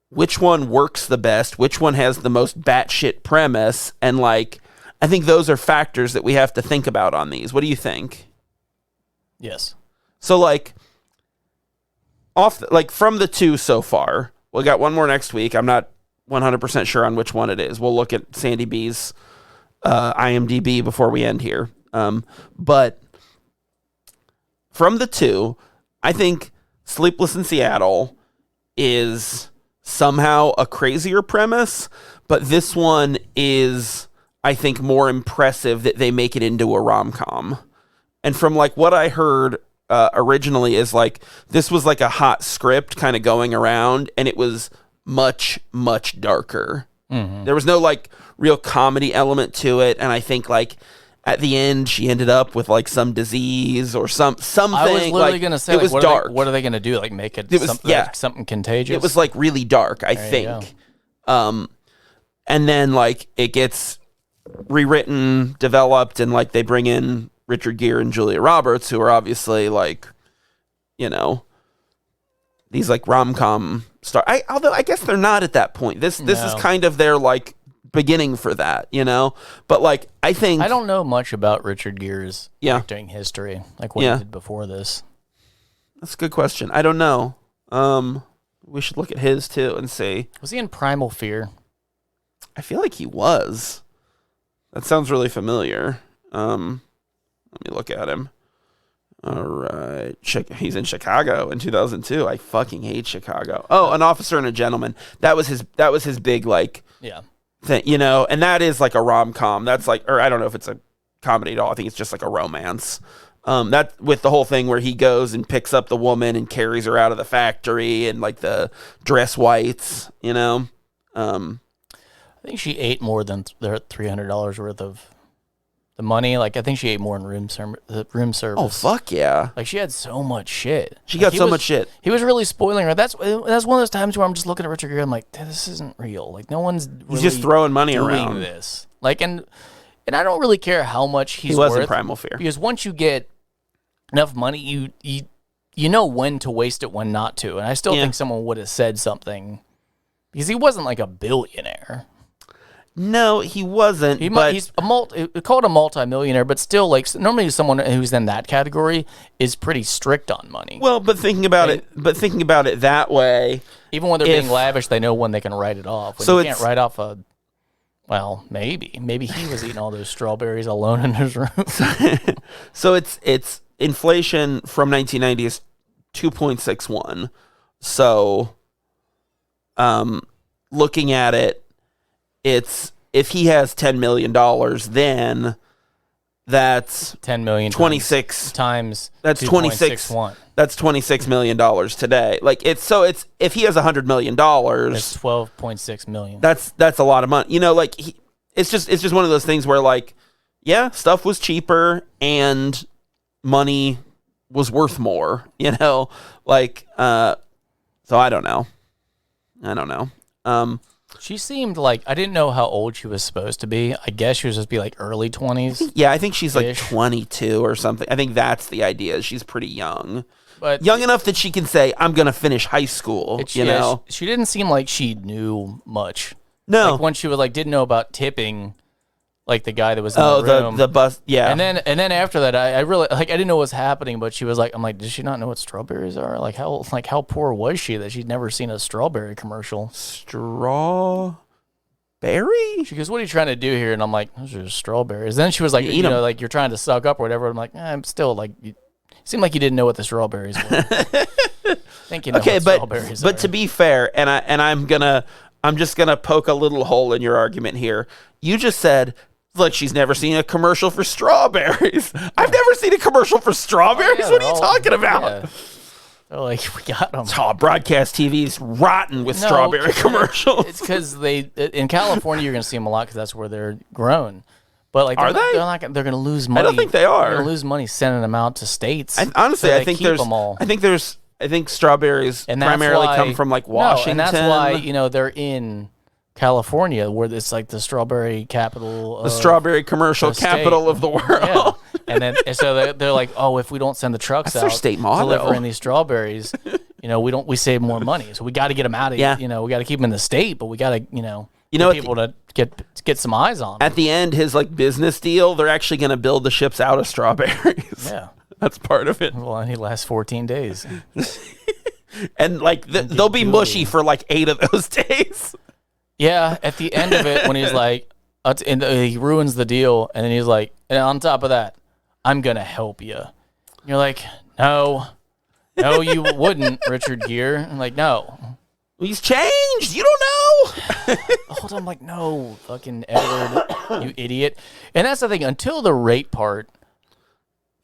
which one works the best, which one has the most batshit premise. And like, I think those are factors that we have to think about on these. What do you think? Yes. So like, from the two so far, we got one more next week. I'm not 100% sure on which one it is. We'll look at Sandy B's IMDb before we end here. But from the two, I think Sleepless in Seattle is somehow a crazier premise, but this one is, I think, more impressive that they make it into a rom-com. And from like what I heard originally is like this was like a hot script kind of going around, and it was much, much darker. Mm-hmm. There was no like real comedy element to it, and I think like at the end she ended up with like some disease or something. I was literally like, gonna say it like, was dark. What are they gonna do? Like make it something, like something contagious? It was like really dark, I think. And then like it gets rewritten, developed, and like they bring in Richard Gere and Julia Roberts, who are obviously like, you know, these like rom-com star. Although I guess they're not at that point. This is kind of their like beginning for that, you know. But like I don't know much about Richard Gere's acting history, like what he did before this. That's a good question. I don't know. We should look at his too and see. Was he in Primal Fear? I feel like he was. That sounds really familiar. Let me look at him. All right. He's in Chicago in 2002. I fucking hate Chicago. Oh, An Officer and a Gentleman. That was his big like thing, you know, and that is like a rom-com. That's like, or I don't know if it's a comedy at all. I think it's just like a romance. That with the whole thing where he goes and picks up the woman and carries her out of the factory and like the dress whites, you know. I think she ate more than their $300 worth of the money. Like I think she ate more in room service. Oh fuck yeah! Like she had so much shit. She got so much shit. He was really spoiling her. That's one of those times where I'm just looking at Richard Gere. I'm like, this isn't real. Like no one's really he's just throwing money doing around this. Like and I don't really care how much he's worth. He was in Primal Fear because once you get enough money, you know when to waste it, when not to. And I still think someone would have said something because he wasn't like a billionaire. No, he wasn't. He's called a multimillionaire, but still, like normally, someone who's in that category is pretty strict on money. Well, but thinking about it that way, even when they're being lavish, they know when they can write it off. When you can't write off a, well, maybe he was eating all those strawberries alone in his room. So it's inflation from 1990 is 2.61. So, looking at it, it's if he has $10 million, then that's 10 million 26 times that's 26 that's $26 million today. Like it's if he has $100 million, that's 12.6 million. That's a lot of money. You know, like it's just one of those things where like, yeah, stuff was cheaper and money was worth more, you know, like so I don't know. She seemed like, I didn't know how old she was supposed to be. I guess she was supposed to be like early 20s. Yeah, I think she's like 22 or something. I think that's the idea. She's pretty young. But young enough that she can say, I'm going to finish high school, you know? She didn't seem like she knew much. No. Like when she was like, didn't know about tipping, like the guy that was in the room. the bus, yeah. And then after that, I really, like, I didn't know what was happening, but she was like, I'm like, does she not know what strawberries are? Like how poor was she that she'd never seen a strawberry commercial? Strawberry? She goes, what are you trying to do here? And I'm like, those are strawberries. Then she was like, you know, like you're trying to suck up or whatever. I'm like, I'm still like, you seem like you didn't know what the strawberries were. I think you know what strawberries are. But to be fair, I'm just gonna poke a little hole in your argument here. You just said, look, she's never seen a commercial for strawberries. I've never seen a commercial for strawberries. What are you talking about? Yeah. They're like, we got them. Oh, broadcast TV's rotten with strawberry commercials. It's because in California, you're going to see them a lot because that's where they're grown. But like, they're going to lose money. I don't think they are. They're going to lose money sending them out to states. Honestly, I think strawberries primarily come from like Washington. No, and that's why, you know, they're in California, where it's like the strawberry capital, the strawberry commercial capital of the world. Yeah. And then so they're like, oh, if we don't send the trucks out their state motto. delivering these strawberries, you know, we save more money. So we got to get them out of, you know, we got to keep them in the state, but we got to, you know people to get some eyes on them. At the end, his like business deal, they're actually going to build the ships out of strawberries. Yeah, that's part of it. Well, and he lasts 14 days, and like they'll be mushy for like 8 of those days. Yeah, at the end of it, when he's like, and he ruins the deal, and then he's like, and on top of that, I'm going to help you. And you're like, no, you wouldn't, Richard Gere. I'm like, no. He's changed. You don't know. Hold on, I'm like, no, fucking Edward, you idiot. And that's the thing, until the rape part,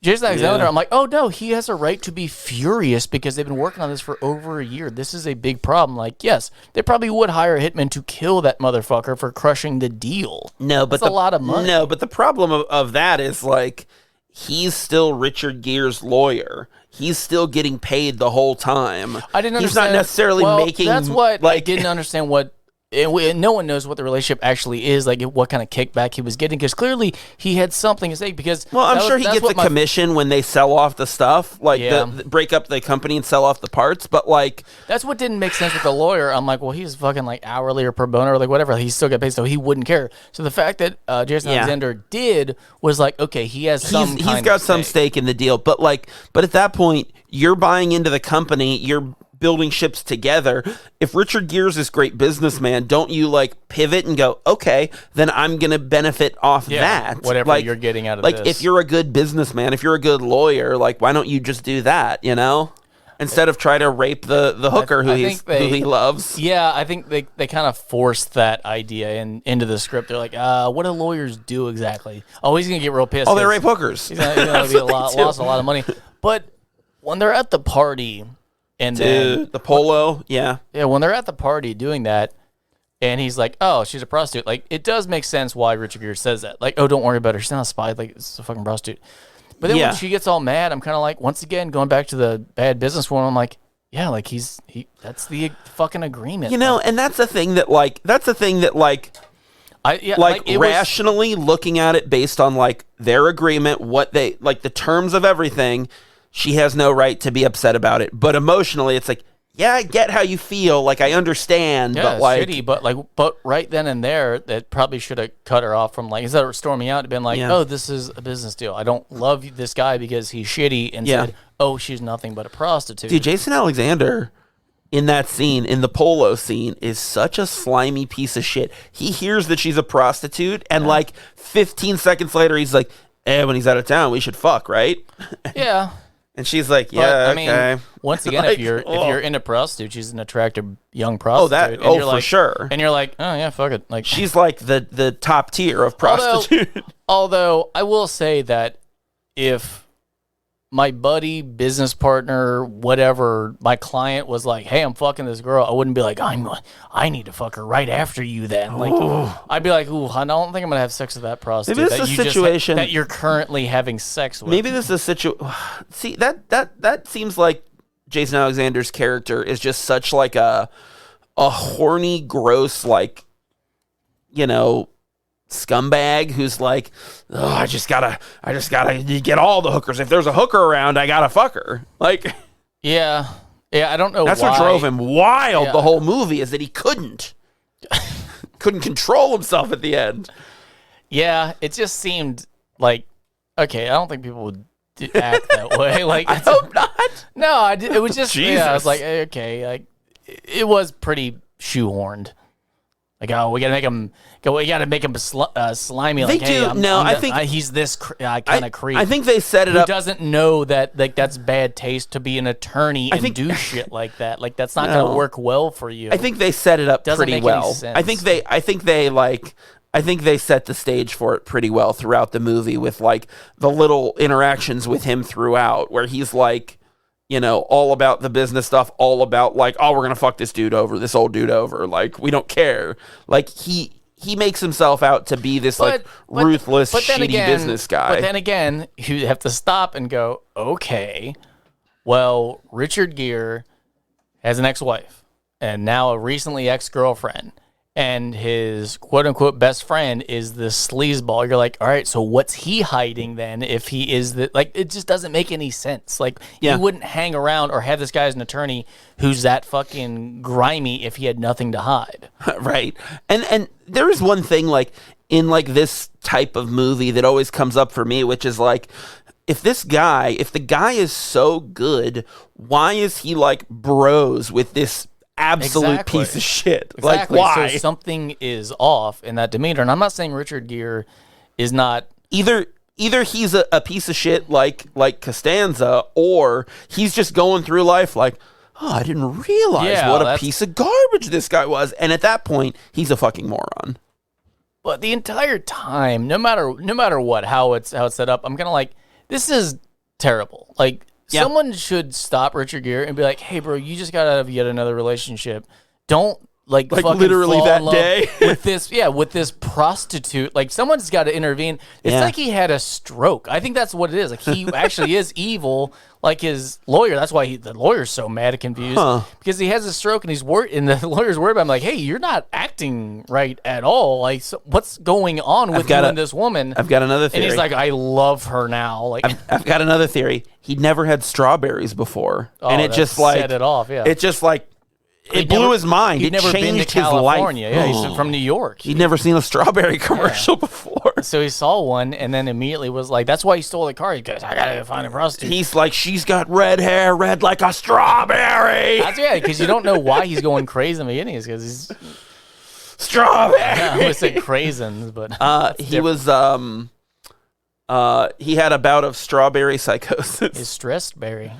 Jason Alexander, I'm like, oh no, he has a right to be furious because they've been working on this for over a year. This is a big problem. Like, yes, they probably would hire a hitman to kill that motherfucker for crushing the deal. No, but that's a lot of money. No, but the problem of that is like, he's still Richard Gere's lawyer. He's still getting paid the whole time. I didn't understand. He's not necessarily making. That's what I didn't understand. What no one knows what the relationship actually is, like what kind of kickback he was getting, because clearly he had something to say. Because I'm sure he gets a commission when they sell off the stuff, like break up the company and sell off the parts. But like, that's what didn't make sense with the lawyer. I'm like, well, he's fucking like hourly or pro bono or like whatever. He still got paid, so he wouldn't care. So the fact that Jason Alexander did was like, okay, he has he's got some stake in the deal, but at that point, you're buying into the company. You're building ships together. If Richard Gere's this great businessman, don't you like pivot and go, okay, then I'm gonna benefit off that. Whatever you're getting out of this. Like if you're a good businessman, if you're a good lawyer, like why don't you just do that, you know? Instead of try to rape the hooker who he loves. Yeah, I think they kind of forced that idea into the script. They're like, what do lawyers do exactly? Oh, he's gonna get real pissed. Oh, they rape hookers. He's gonna be lost a lot of money. But when they're at the party, and then the polo, when they're at the party doing that, and he's like, "Oh, she's a prostitute." Like, it does make sense why Richard Gere says that. Like, "Oh, don't worry about her. She's not a spy. Like, it's a fucking prostitute." But then when she gets all mad, I'm kind of like, once again, going back to the bad businesswoman. I'm like, yeah, like that's the fucking agreement. You know, and that's the thing that rationally looking at it based on like their agreement, what they like, the terms of everything. She has no right to be upset about it. But emotionally, it's like, yeah, I get how you feel. Like, I understand. Yeah, but like, shitty, but right then and there, that probably should have cut her off from like, instead of storming out, been like, oh, this is a business deal. I don't love this guy because he's shitty, and said, oh, she's nothing but a prostitute. Dude, Jason Alexander in that scene, in the polo scene, is such a slimy piece of shit. He hears that she's a prostitute, and like 15 seconds later, he's like, when he's out of town, we should fuck, right? Yeah. And she's like, yeah, okay. Once again, like, if you're into prostitute, she's an attractive young prostitute. For sure. And you're like, oh yeah, fuck it. Like she's like the top tier of prostitute. Although I will say that if my buddy, business partner, whatever, my client was like, hey, I'm fucking this girl, I wouldn't be like, I need to fuck her right after you then. Like, I'd be like, I don't think I'm going to have sex with that prostitute. Maybe this is a situation that you're currently having sex with. Maybe this is a situation. See, that seems like Jason Alexander's character is just such like a horny, gross, like, scumbag who's like, I just gotta get all the hookers. If there's a hooker around, I gotta fuck her. Like, yeah, I don't know. That's why. what drove him wild. The whole movie is that he couldn't control himself at the end. Yeah, it just seemed like, okay, I don't think people would act that way. Like, I hope not. No, it was just, Jesus. I was like, okay, like, it was pretty shoehorned. Like, we gotta make him slimy. Like, I think he's this kind of creep. I think they set it who up. Doesn't know that like that's bad taste to be an attorney and do shit like that. Like, that's not gonna work well for you. I think they set it up pretty well. I think they set the stage for it pretty well throughout the movie with like the little interactions with him throughout, where he's like, all about the business stuff, all about like, oh, we're gonna fuck this old dude over. Like, we don't care. Like, he makes himself out to be this ruthless, shitty business guy. But then again, you have to stop and go, okay, well, Richard Gere has an ex-wife and now a recently ex-girlfriend. And his quote-unquote best friend is this sleazeball. You're like, all right, so what's he hiding then if he is the... Like, it just doesn't make any sense. Like, you wouldn't hang around or have this guy as an attorney who's that fucking grimy if he had nothing to hide. Right. And there is one thing, like, in, like, this type of movie that always comes up for me, which is, like, if the guy is so good, why is he, like, bros with this absolute piece of shit? Exactly. Like, why? So something is off in that demeanor. And I'm not saying Richard Gere is not... Either he's a piece of shit like Costanza, or he's just going through life like, oh, I didn't realize what a piece of garbage this guy was. And at that point, he's a fucking moron. But the entire time, no matter what, how it's set up, I'm gonna like, this is terrible. Like, someone should stop Richard Gere and be like, hey, bro, you just got out of yet another relationship. Don't like fucking literally fall that in love day with this prostitute. Like, someone's got to intervene. It's like he had a stroke. I think that's what it is. Like, he actually is evil, like his lawyer. That's why the lawyer's so mad and confused because he has a stroke and he's worried. And the lawyer's worried about him. Like, hey, you're not acting right at all. Like, so what's going on with you and this woman? I've got another theory. And he's like, I love her now. Like, I've got another theory. He'd never had strawberries before, and it just like set it off. Yeah, it just like. It blew his mind. He'd it never changed been to California. His life. Yeah, he's from New York. He'd never seen a strawberry commercial before. So he saw one and then immediately was like, that's why he stole the car. He goes, I gotta find a prostitute. He's like, she's got red hair, red like a strawberry. That's because you don't know why he's going crazy in the beginning. It's because he's strawberry. I would say craisins, but he was he had a bout of strawberry psychosis. He's stressed berry.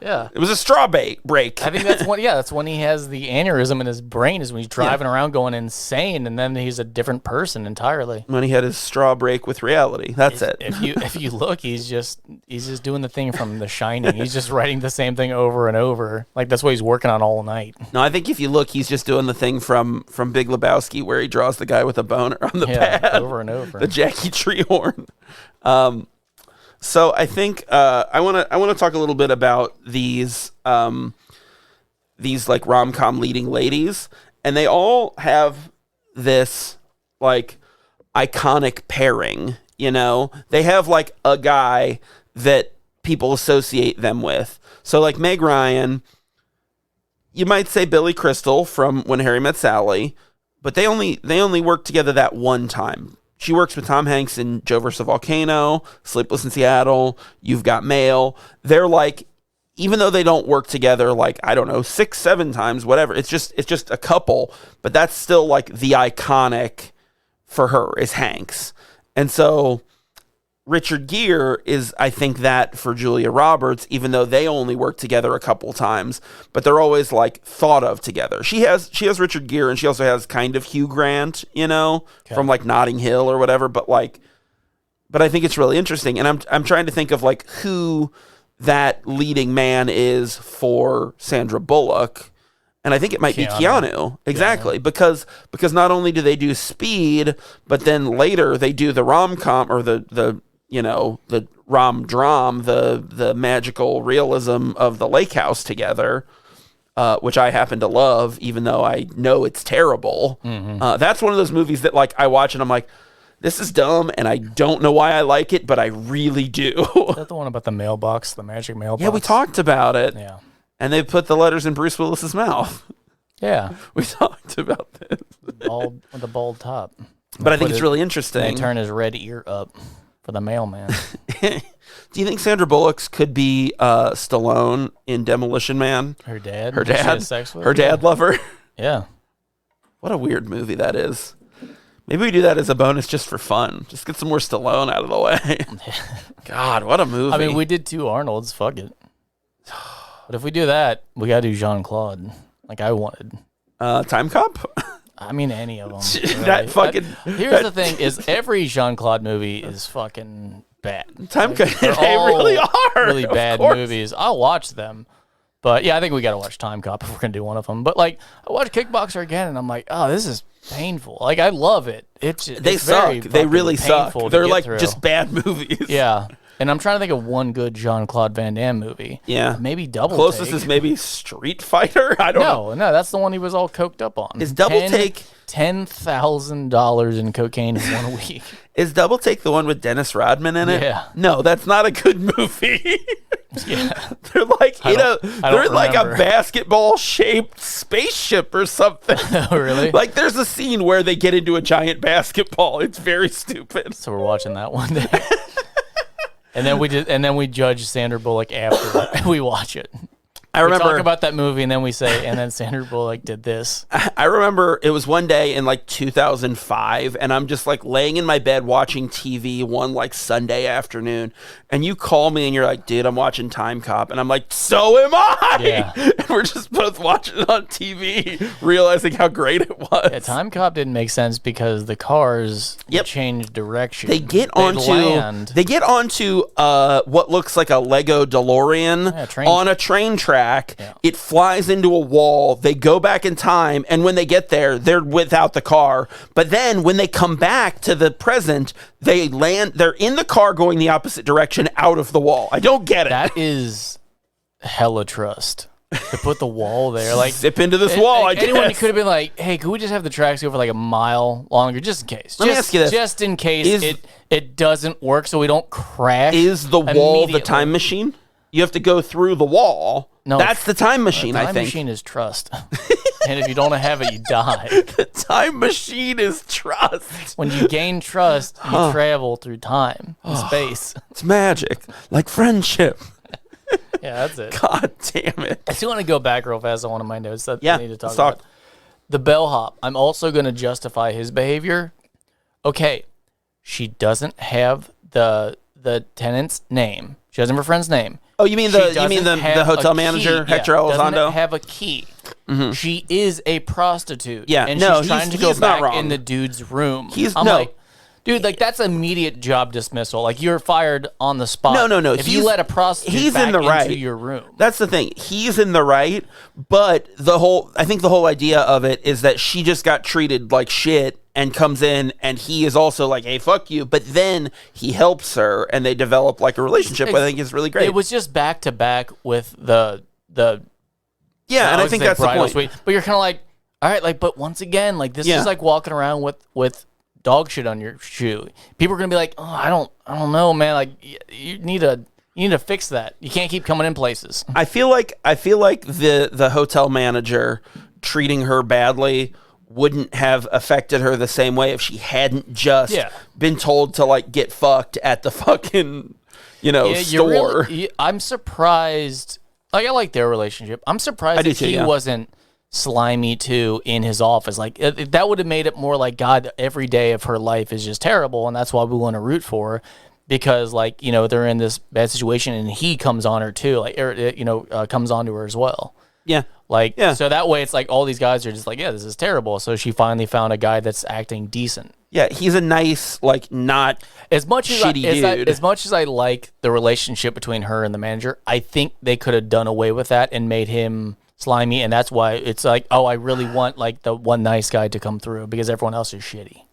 Yeah, it was a straw break. I think that's when. Yeah, that's when he has the aneurysm in his brain. Is when he's driving around going insane, and then he's a different person entirely. When he had his straw break with reality. That's it. If you look, he's just doing the thing from The Shining. He's just writing the same thing over and over. Like, that's what he's working on all night. No, I think if you look, he's just doing the thing from Big Lebowski where he draws the guy with a boner on the pad over and over. The Jackie Treehorn. So I think I want to talk a little bit about these like rom-com leading ladies, and they all have this like iconic pairing. They have like a guy that people associate them with. So like Meg Ryan, you might say Billy Crystal from When Harry Met Sally, but they only work together that one time. She works with Tom Hanks in Joe vs. Volcano, Sleepless in Seattle, You've Got Mail. They're like even though they don't work together, like, I don't know, 6-7 times, whatever, it's just a couple, but that's still like the iconic for her is Hanks. And so Richard Gere is, I think, that for Julia Roberts, even though they only work together a couple times, but they're always like thought of together. She has Richard Gere, and she also has kind of Hugh Grant, from like Notting Hill or whatever, but I think it's really interesting. And I'm trying to think of like who that leading man is for Sandra Bullock. And I think it might be Keanu. Exactly. Yeah. Because not only do they do Speed, but then later they do the rom-com or the rom-dram, the magical realism of the Lake House together, which I happen to love, even though I know it's terrible. Mm-hmm. That's one of those movies that like I watch and I'm like, this is dumb, and I don't know why I like it, but I really do. Is that the one about the mailbox, the magic mailbox? Yeah, we talked about it. Yeah. And they put the letters in Bruce Willis's mouth. Yeah. We talked about this. With the bald top. But I think it's really interesting. They turn his red ear up for the mailman. Do you think Sandra Bullock could be Stallone in Demolition Man? Her dad? Her dad? She has sex with? Her dad lover? Yeah. What a weird movie that is. Maybe we do that as a bonus just for fun. Just get some more Stallone out of the way. God, what a movie. I mean, we did 2 Arnolds. Fuck it. But if we do that, we got to do Jean-Claude. Like I wanted. Time Cop? I mean, any of them. Really. Here's the thing: is every Jean-Claude movie is fucking bad. Time Cop. They really are. Really bad movies. I'll watch them. But yeah, I think we got to watch Time Cop if we're going to do one of them. But like, I watched Kickboxer again, and I'm like, oh, this is painful. Like, I love it. They suck. They really suck. They're like just bad movies. Yeah. And I'm trying to think of one good Jean-Claude Van Damme movie. Yeah. Maybe Double Closest Take. Is maybe Street Fighter? I don't know. No, that's the one he was all coked up on. Is Double Take $10,000 in cocaine in 1 week? Is Double Take the one with Dennis Rodman in it? Yeah. No, that's not a good movie. Yeah. They're like they're in like a basketball shaped spaceship or something. Oh, really? Like there's a scene where they get into a giant basketball. It's very stupid. So we're watching that one day. And then we judge Sandra Bullock after we watch it. I remember we talk about that movie and then we say, and then Sandra Bullock did this. I remember it was one day in like 2005, and I'm just like laying in my bed watching TV one like Sunday afternoon, and you call me and you're like, dude, I'm watching Time Cop, and I'm like, so am I. Yeah. And we're just both watching it on TV, realizing how great it was. Yeah, Time Cop didn't make sense because the cars changed direction. They get onto what looks like a Lego DeLorean on a train track. Yeah. It flies into a wall. They go back in time, and when they get there, they're without the car. But then when they come back to the present, they land. They're in the car going the opposite direction out of the wall. I don't get it. That is hella trust. To put the wall there, like zip into this wall. I guess anyone could have been like, "Hey, could we just have the tracks go for like a mile longer, just in case? Let me ask you this: just in case it doesn't work, so we don't crash." Is the wall the time machine? You have to go through the wall. No, that's the time machine. I think the time machine is trust, and if you don't have it, you die. The time machine is trust. When you gain trust, you travel through time and space. It's magic, like friendship. Yeah, that's it. God damn it! I still want to go back real fast on one of my notes that I need to talk about. The bellhop. I'm also going to justify his behavior. Okay, she doesn't have the tenant's name. She doesn't have her friend's name. Oh, you mean the hotel manager, Hector Elizondo? Doesn't have a key. Mm-hmm. She is a prostitute. Yeah, and she's trying to go back in the dude's room. Like, dude, like that's immediate job dismissal. Like you're fired on the spot. No. If you let a prostitute back into your room. That's the thing. He's in the right, but I think the whole idea of it is that she just got treated like shit and comes in, and he is also like, hey, fuck you. But then he helps her, and they develop like a relationship, which I think is really great. It was just back to back with the yeah, and I think that's the point. Suite. But you're kind of like, all right, like, but once again, like this is like walking around with dog shit on your shoe. People are gonna be like, oh, I don't know, man. Like you need to fix that. You can't keep coming in places. I feel like the hotel manager treating her badly wouldn't have affected her the same way if she hadn't just been told to like get fucked at the fucking store. I'm surprised Like, I like their relationship. I'm surprised that he wasn't slimy too in his office. Like, that would have made it more like, God, every day of her life is just terrible, and that's why we want to root for her. Because, like, you know, they're in this bad situation, and he comes on her too, like, comes on to her as well. Yeah. Like, so that way it's like all these guys are just like, yeah, this is terrible. So she finally found a guy that's acting decent. Yeah, he's a nice, like, not as much as shitty dude. As much as I like the relationship between her and the manager, I think they could have done away with that and made him slimy, and that's why it's like, oh, I really want, like, the one nice guy to come through because everyone else is shitty.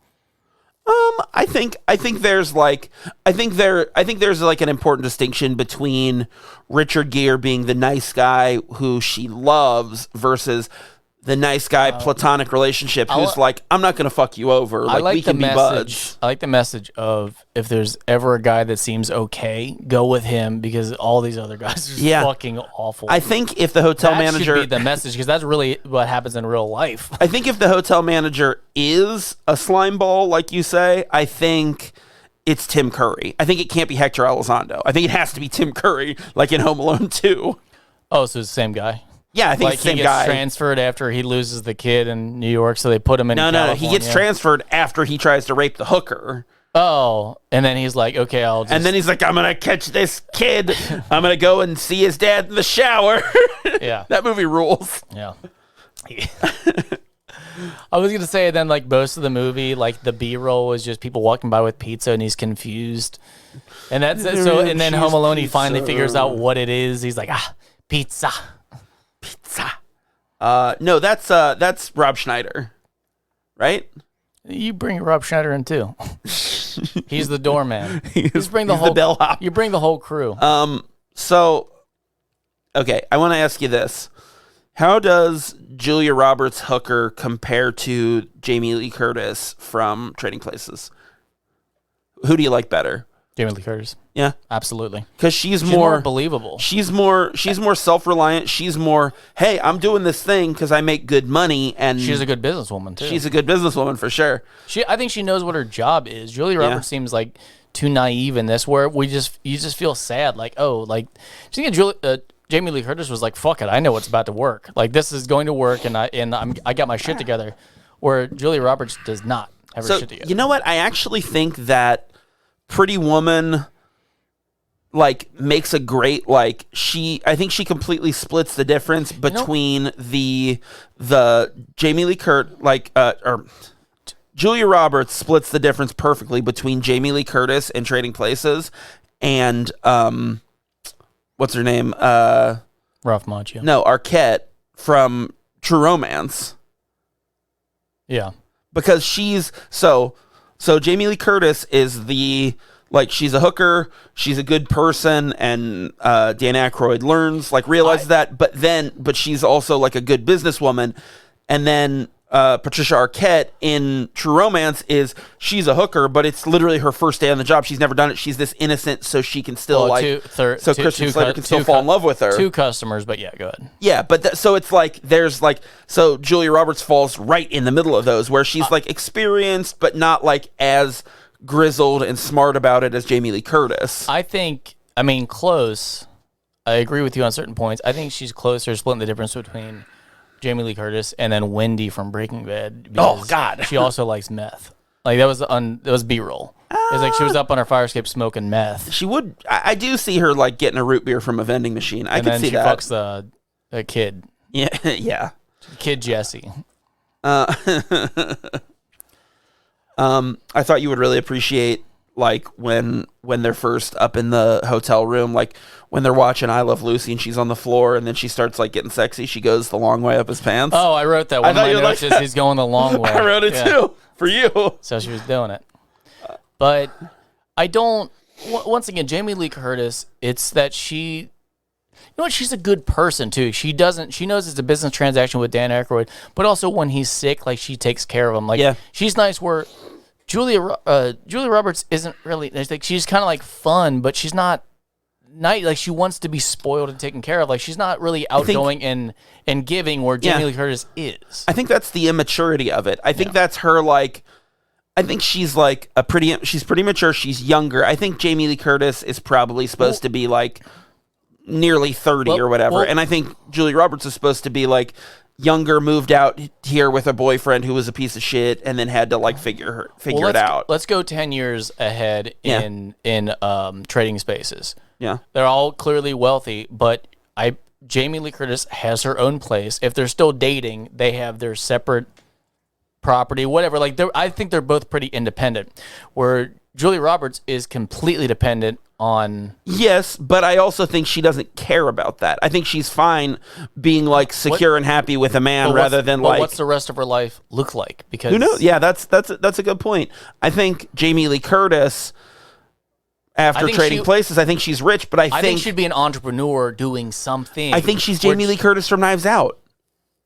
I think there's like an important distinction between Richard Gere being the nice guy who she loves versus the nice guy platonic relationship who's like, I'm not gonna fuck you over. Like we can be buds. I like the message of, if there's ever a guy that seems okay, go with him because all these other guys are just fucking awful. I think if the hotel manager should be the message, because that's really what happens in real life. I think if the hotel manager is a slime ball, like you say, I think it's Tim Curry. I think it can't be Hector Elizondo. I think it has to be Tim Curry, like in Home Alone 2. Oh, so it's the same guy? Yeah, I think it's the same guy. He gets transferred after he loses the kid in New York, so they put him in California. No, he gets transferred after he tries to rape the hooker. Oh, and then he's like, okay, I'll just... And then he's like, I'm going to catch this kid. I'm going to go and see his dad in the shower. Yeah. That movie rules. Yeah. I was going to say, then, like, most of the movie, like, the B-roll is just people walking by with pizza, and he's confused. And that's it. So, and then Home Alone, he finally figures out what it is. He's like, pizza. Pizza. No, that's Rob Schneider, right? You bring Rob Schneider in too. He's the doorman. He's the bellhop. You bring the whole crew. So, okay, I want to ask you this: how does Julia Roberts' hooker compare to Jamie Lee Curtis from Trading Places? Who do you like better? Jamie Lee Curtis. Yeah, absolutely. Because she's more believable. She's more self-reliant. She's more, hey, I'm doing this thing because I make good money, and she's a good businesswoman too. She's a good businesswoman for sure. I think she knows what her job is. Julia Roberts seems like too naive in this, where you just feel sad. Like, oh, like Jamie Lee Curtis was like, fuck it, I know what's about to work. Like, this is going to work, and I got my shit together. Where Julia Roberts does not have her shit together. You know what? I actually think that Pretty Woman, like, makes a great, like, I think she completely splits the difference between the Jamie Lee Curtis, like, or Julia Roberts splits the difference perfectly between Jamie Lee Curtis in Trading Places and what's her name? Ralph Macchio. No, Arquette from True Romance. Yeah. Because she's so Jamie Lee Curtis is she's a hooker, she's a good person, and Dan Aykroyd realizes that, but she's also like a good businesswoman. And then Patricia Arquette in True Romance she's a hooker, but it's literally her first day on the job. She's never done it. She's this innocent, so she can still Christian Slater can still fall in love with her. Two customers, but yeah, go ahead. Yeah, but so it's like so Julia Roberts falls right in the middle of those, where she's like experienced, but not like as grizzled and smart about it as Jamie Lee Curtis. Close. I agree with you on certain points. I think she's closer, splitting the difference between Jamie Lee Curtis and then Wendy from Breaking Bad. Oh God, she also likes meth. Like, that was B-roll. It was like she was up on her fire escape smoking meth. She would. I do see her like getting a root beer from a vending machine. I can see that. And then she fucks the kid. Yeah, yeah. Kid Jesse. I thought you would really appreciate, like, when they're first up in the hotel room, like when they're watching I Love Lucy and she's on the floor and then she starts like getting sexy. She goes the long way up his pants. Oh, I wrote that. One of my notes is he's going the long way. I wrote it too for you. So she was doing it, but I don't. Once again, Jamie Lee Curtis. It's that she. You know what? She's a good person too. She knows it's a business transaction with Dan Aykroyd, but also when he's sick, like, she takes care of him. Like, she's nice. Where Julia Roberts isn't really. Like, she's kind of like fun, but she's not nice. Like, she wants to be spoiled and taken care of. Like, she's not really outgoing and giving, where Jamie Lee Curtis is. I think that's the immaturity of it. I think that's her, like. I think she's like she's pretty mature. She's younger. I think Jamie Lee Curtis is probably supposed to be like nearly 30 or whatever. And I think Julia Roberts is supposed to be like younger, moved out here with a boyfriend who was a piece of shit, and then had to like figure it out. Let's go 10 years ahead in Trading Spaces. Yeah, they're all clearly wealthy, but Jamie Lee Curtis has her own place. If they're still dating, they have their separate property, whatever. Like I think they're both pretty independent. Where Julia Roberts is completely dependent on. Yes, but I also think she doesn't care about that. I think she's fine being like secure and happy with a man rather than like. What's the rest of her life look like? Because who knows? Yeah, that's a good point. I think Jamie Lee Curtis, after Trading Places, I think she's rich, but I think she'd be an entrepreneur doing something. I think she's Jamie Lee Curtis from Knives Out.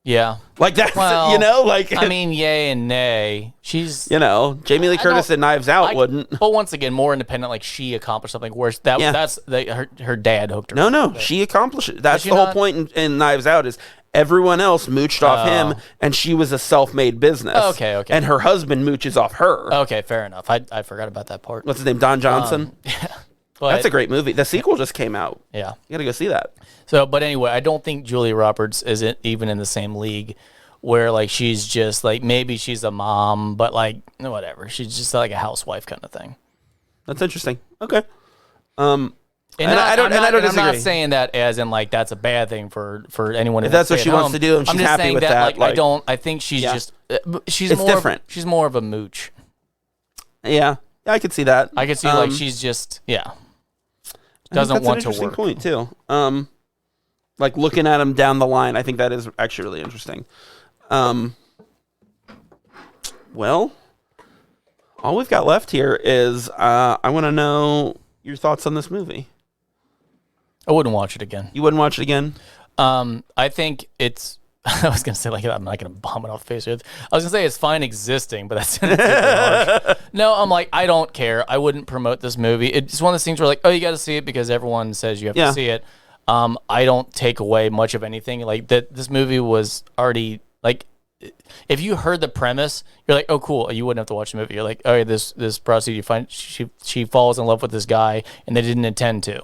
Yeah. Like that's, like... I mean, yay and nay. She's... Jamie Lee Curtis in Knives Out wouldn't. But once again, more independent, like she accomplished something, whereas her dad hooked her. No, she accomplished it. That's the whole point in Knives Out is everyone else mooched off him, and she was a self-made business. Okay. And her husband mooches off her. Okay, fair enough. I forgot about that part. What's his name? Don Johnson? Yeah. That's a great movie. The sequel just came out. Yeah. You gotta go see that. So, but anyway, I don't think Julia Roberts is even in the same league where, like, she's just, like, maybe she's a mom, but, like, whatever. She's just, like, a housewife kind of thing. That's interesting. Okay. I'm not saying that as in, like, that's a bad thing for anyone. If that's what she wants to do and she's happy with that. Like, I think she's just, she's different. She's more of a mooch. Yeah. I could see that. I could see, like, she's just, doesn't want to work. That's an interesting point, too. Like, looking at him down the line, I think that is actually really interesting. Well, all we've got left here is I want to know your thoughts on this movie. I wouldn't watch it again. You wouldn't watch it again? I think it's... I was going to say, like, I'm not going to bomb it off the face of it. I was going to say it's fine existing, but that's harsh. No, I'm like, I don't care. I wouldn't promote this movie. It's one of those things where, like, oh, you got to see it because everyone says you have to see it. I don't take away much of anything. Like, this movie was already, like, if you heard the premise, you're like, oh, cool. You wouldn't have to watch the movie. You're like, oh, this prostitute, you find she falls in love with this guy, and they didn't intend to.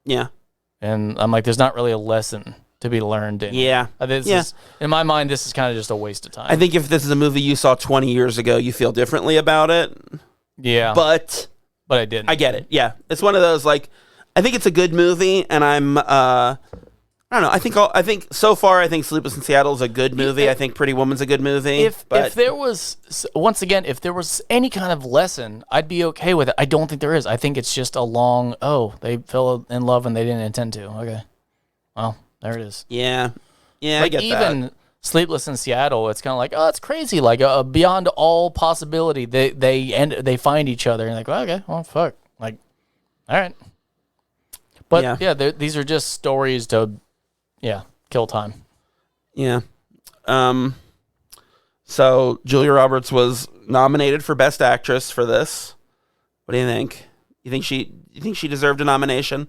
Yeah. And I'm like, there's not really a lesson to be learned. In my mind, this is kind of just a waste of time. I think if this is a movie you saw 20 years ago, you feel differently about it. Yeah. But I didn't. I get it. Yeah. It's one of those, like, I think it's a good movie, and I'm, I don't know. I think so far, I think Sleepless in Seattle is a good movie. I think Pretty Woman's a good movie. If there was, once again, if there was any kind of lesson, I'd be okay with it. I don't think there is. I think it's just a long, they fell in love and they didn't intend to. Okay. Well, there it is. Yeah. Yeah, like, I get that. Even Sleepless in Seattle, it's kind of like, oh, it's crazy. Like, beyond all possibility, they find each other. And like, well, okay, well, fuck. Like, all right. But, these are just stories to, kill time. Yeah. So, Julia Roberts was nominated for Best Actress for this. What do you think? You think she deserved a nomination?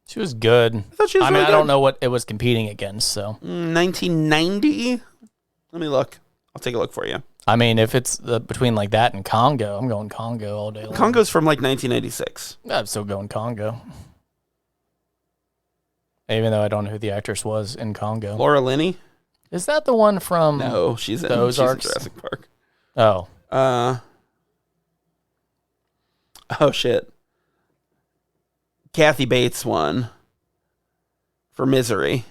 She was good. I thought she was really good. I don't know what it was competing against, so. 1990? Let me look. I'll take a look for you. I mean, if it's between like that and Congo, I'm going Congo all day long. Congo's from like 1996. I'm still going Congo. Even though I don't know who the actress was in Congo. Laura Linney? Is that the one from No, she's in Ozarks? Jurassic Park. Oh. Oh, shit. Kathy Bates won for Misery.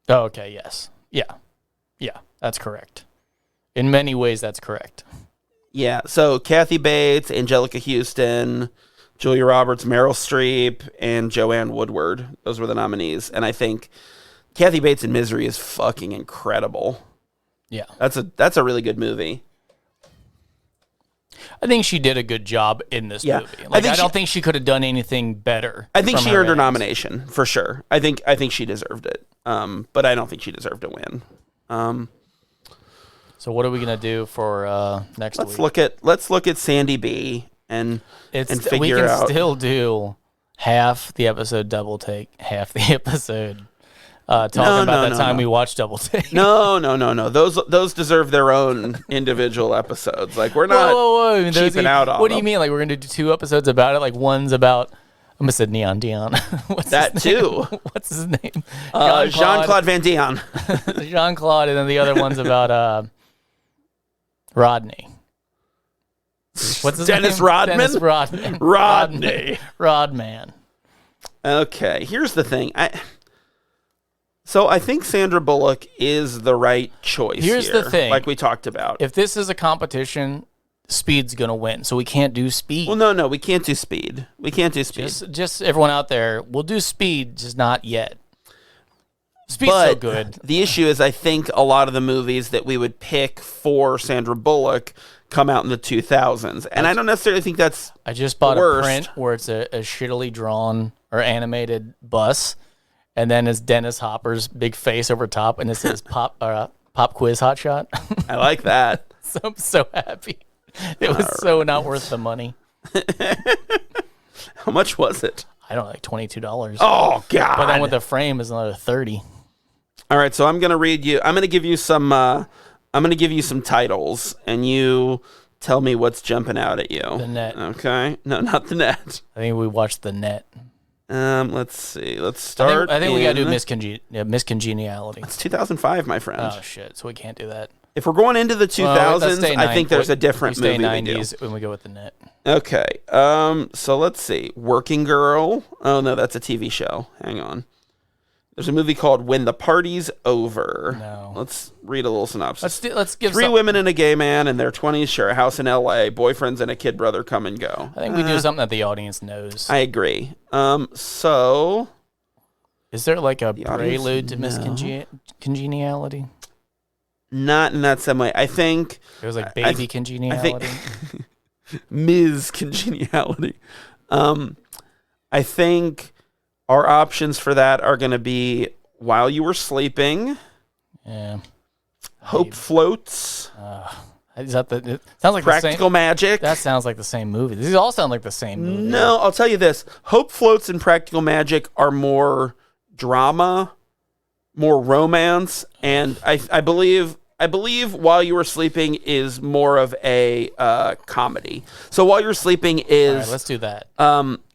Oh, okay, yes. Yeah, that's correct. In many ways, that's correct. Yeah, so Kathy Bates, Angelica Houston, Julia Roberts, Meryl Streep, and Joanne Woodward. Those were the nominees. And I think Kathy Bates in Misery is fucking incredible. Yeah. That's a really good movie. I think she did a good job in this movie. Like, I don't think she could have done anything better. I think she earned her nomination, for sure. I think she deserved it. But I don't think she deserved to win. So what are we gonna do for next week? Let's look at Sandy B and figure out. We can still do half the episode double take, half the episode talking about that time we watched Double Take. No. Those deserve their own individual episodes. Like, we're not cheaping out on What do them. you mean? Like, we're going to do 2 episodes about it? Like, one's about almost said Neon Dion. What's That his name? too. What's his name? Jean-Claude Van Damme. Jean-Claude, and then the other one's about Rodney. What's his Dennis name? Rodman? Dennis Rodman. Rodney. Rodman. Okay, here's the thing. So I think Sandra Bullock is the right choice. Here's here, the thing. like we talked about. If this is a competition, Speed's going to win. So we can't do Speed. Well, no, we can't do Speed. We can't do Speed. Just everyone out there, we'll do Speed, just not yet. Speed's so good. The issue is I think a lot of the movies that we would pick for Sandra Bullock come out in the 2000s. And I don't necessarily think that's I just bought a print where it's a shittily drawn or animated bus, and then it's Dennis Hopper's big face over top, and it says Pop Quiz Hot Shot. I like that. So I'm so happy. It was so not worth the money. How much was it? I don't know, like $22. Oh God! But then with the frame is another $30. All right, so I'm gonna read you. I'm gonna give you some. I'm gonna give you some titles, and you tell me what's jumping out at you. The Net. Okay. No, not The Net. I think we watched The Net. Let's see. Let's start. I think we gotta do Miscongeniality. It's 2005, my friend. Oh shit! So we can't do that. If we're going into the 2000s, I think there's a different movie. We stay 90s when we go with The Net. Okay. So let's see. Working Girl. Oh no, that's a TV show. Hang on. There's a movie called When the Party's Over. No. Let's read a little synopsis. Let's give Three women and a gay man in their 20s share a house in L.A. Boyfriends and a kid brother come and go. I think we do something that the audience knows. I agree. So... Is there like a prelude to Miscongeniality? Not in that same way. I think... It was like Baby Congeniality? Ms. Congeniality. I think... Our options for that are going to be While You Were Sleeping. Yeah. Hope Floats. Is that it sounds like Practical Magic. That sounds like the same movie. These all sound like the same movie. No, I'll tell you this. Hope Floats and Practical Magic are more drama, more romance, and I believe While You Were Sleeping is more of a comedy. So While You're Sleeping is... All right, let's do that.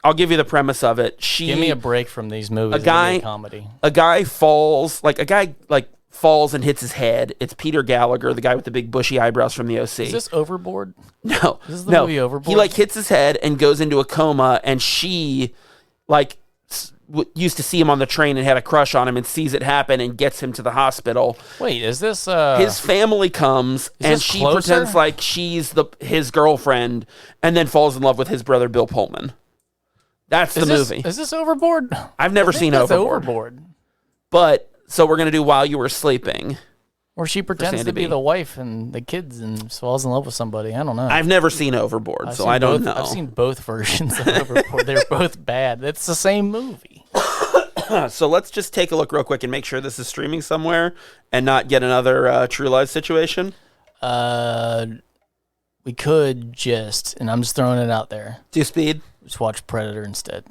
I'll give you the premise of it. Give me a break from these movies. Comedy. A guy falls and hits his head. It's Peter Gallagher, the guy with the big bushy eyebrows from the OC. Is this Overboard? No. Is this the movie Overboard? He hits his head and goes into a coma, and she used to see him on the train and had a crush on him and sees it happen and gets him to the hospital. Wait, is this... His family comes and she pretends like she's his girlfriend and then falls in love with his brother Bill Pullman. That's the movie. Is this Overboard? I've never seen Overboard. But, so we're going to do While You Were Sleeping. Or she pretends to be the wife and the kids and falls in love with somebody. I don't know. I've never seen Overboard, I don't know. I've seen both versions of Overboard. They're both bad. It's the same movie. So let's just take a look real quick and make sure this is streaming somewhere and not get another True Lies situation. We could and I'm just throwing it out there. Do Speed? Just watch Predator instead.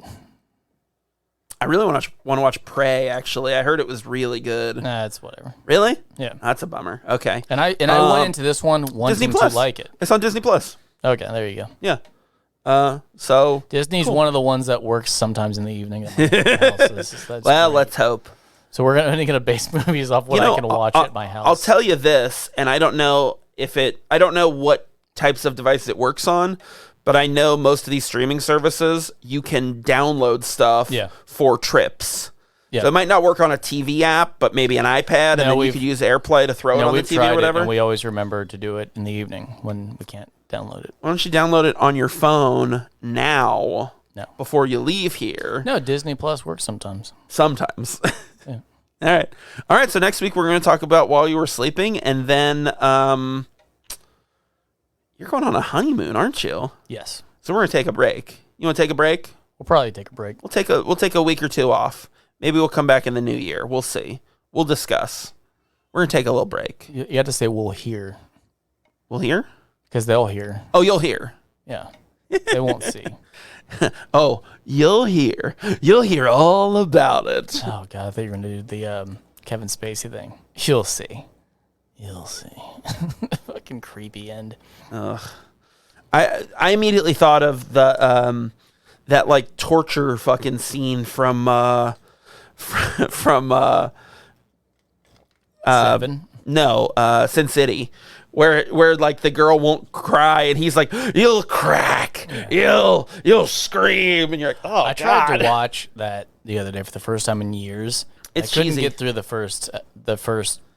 I really want to watch Prey, actually. I heard it was really good. Nah, it's whatever. Really? Yeah. That's a bummer. Okay. And I went into this one wanting to like it. It's on Disney Plus. Okay, there you go. Yeah. So Disney's one of the ones that works sometimes in the evening. That's well, let's hope. So we're only going to base movies off what I can watch at my house. I'll tell you this, and I don't know what types of devices it works on, but I know most of these streaming services, you can download stuff for trips. Yeah. So it might not work on a TV app, but maybe an iPad, and then you could use AirPlay to throw it on the TV or whatever. And we always remember to do it in the evening when we can't download it. Why don't you download it on your phone now? No. Before you leave here. No, Disney Plus works sometimes. Sometimes. Yeah. All right. So next week we're going to talk about While You Were Sleeping, and then you're going on a honeymoon, aren't you? Yes. So we're going to take a break. You want to take a break? We'll probably take a break. We'll take a week or two off. Maybe we'll come back in the new year. We'll see. We'll discuss. We're going to take a little break. You have to say we'll hear. We'll hear? Because they'll hear. Oh, you'll hear. Yeah. They won't see. Oh, you'll hear. You'll hear all about it. Oh, God. I thought you were going to do the Kevin Spacey thing. You'll see. You'll see. Fucking creepy end. Ugh. I immediately thought of the that like torture fucking scene from Seven? No, Sin City, where like the girl won't cry and he's like, you'll crack, you'll scream, and you're like, oh, I tried to watch that the other day for the first time in years. It's I couldn't cheesy. get through the first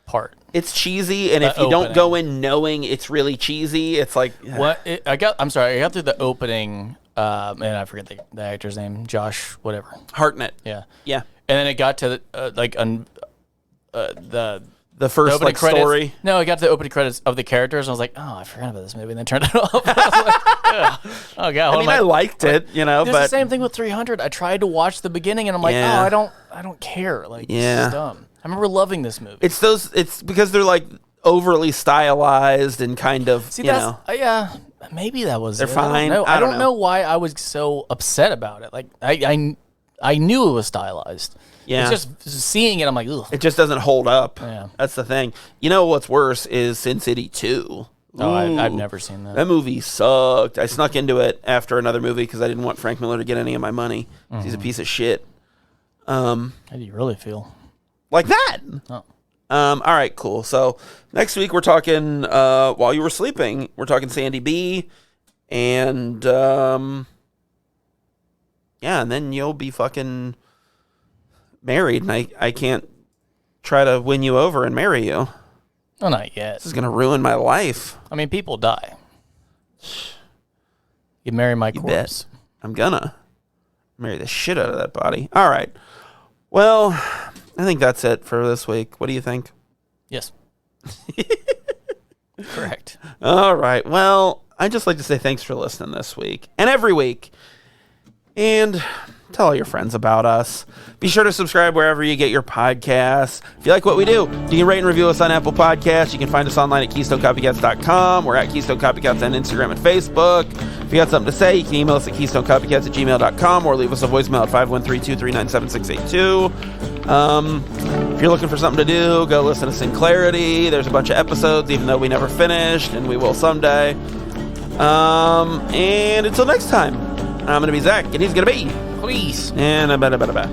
part. It's cheesy, and if you don't go in knowing it's really cheesy, it's like I got through the opening, and I forget the actor's name, Josh whatever. Hartnett. Yeah. Yeah. And then it got to the first like credits. story. No, I got to the opening credits of the characters, and I was like, oh, I forgot about this movie, and then turned it off. I was like, oh god. I mean, I liked it, It's but the same thing with 300. I tried to watch the beginning, and I'm like, Yeah. oh, I don't care. Like, this is dumb. I remember loving this movie. it's because they're like overly stylized and kind of, yeah, maybe that was. They're fine. I don't know why I was so upset about it. Like, I knew it was stylized. Yeah. It's just seeing it, I'm like, ugh. It just doesn't hold up. Yeah. That's the thing. You know what's worse is Sin City 2. Oh, I've never seen that. That movie sucked. I snuck into it after another movie because I didn't want Frank Miller to get any of my money. He's a piece of shit. How do you really feel? Like that. Oh. All right, cool. So next week we're talking While You Were Sleeping. We're talking Sandy B. And and then you'll be fucking married, and I can't try to win you over and marry you. No, not yet. This is gonna ruin my life. I mean, people die. You marry my corpse. Bet. I'm gonna marry the shit out of that body. All right. Well, I think that's it for this week. What do you think? Yes. Correct. All right. Well, I'd just like to say thanks for listening this week and every week. And tell all your friends about us. Be sure to subscribe wherever you get your podcasts. If you like what we do, you can rate and review us on Apple Podcasts. You can find us online at KeystoneCopycats.com. We're at Keystone Copycats on Instagram and Facebook. If you got something to say, you can email us at KeystoneCopycats@gmail.com or leave us a voicemail at 513-239-7682. If you're looking for something to do, go listen to Sinclarity. There's a bunch of episodes, even though we never finished, and we will someday. And until next time, I'm going to be Zach, and he's going to be... Please. And bye.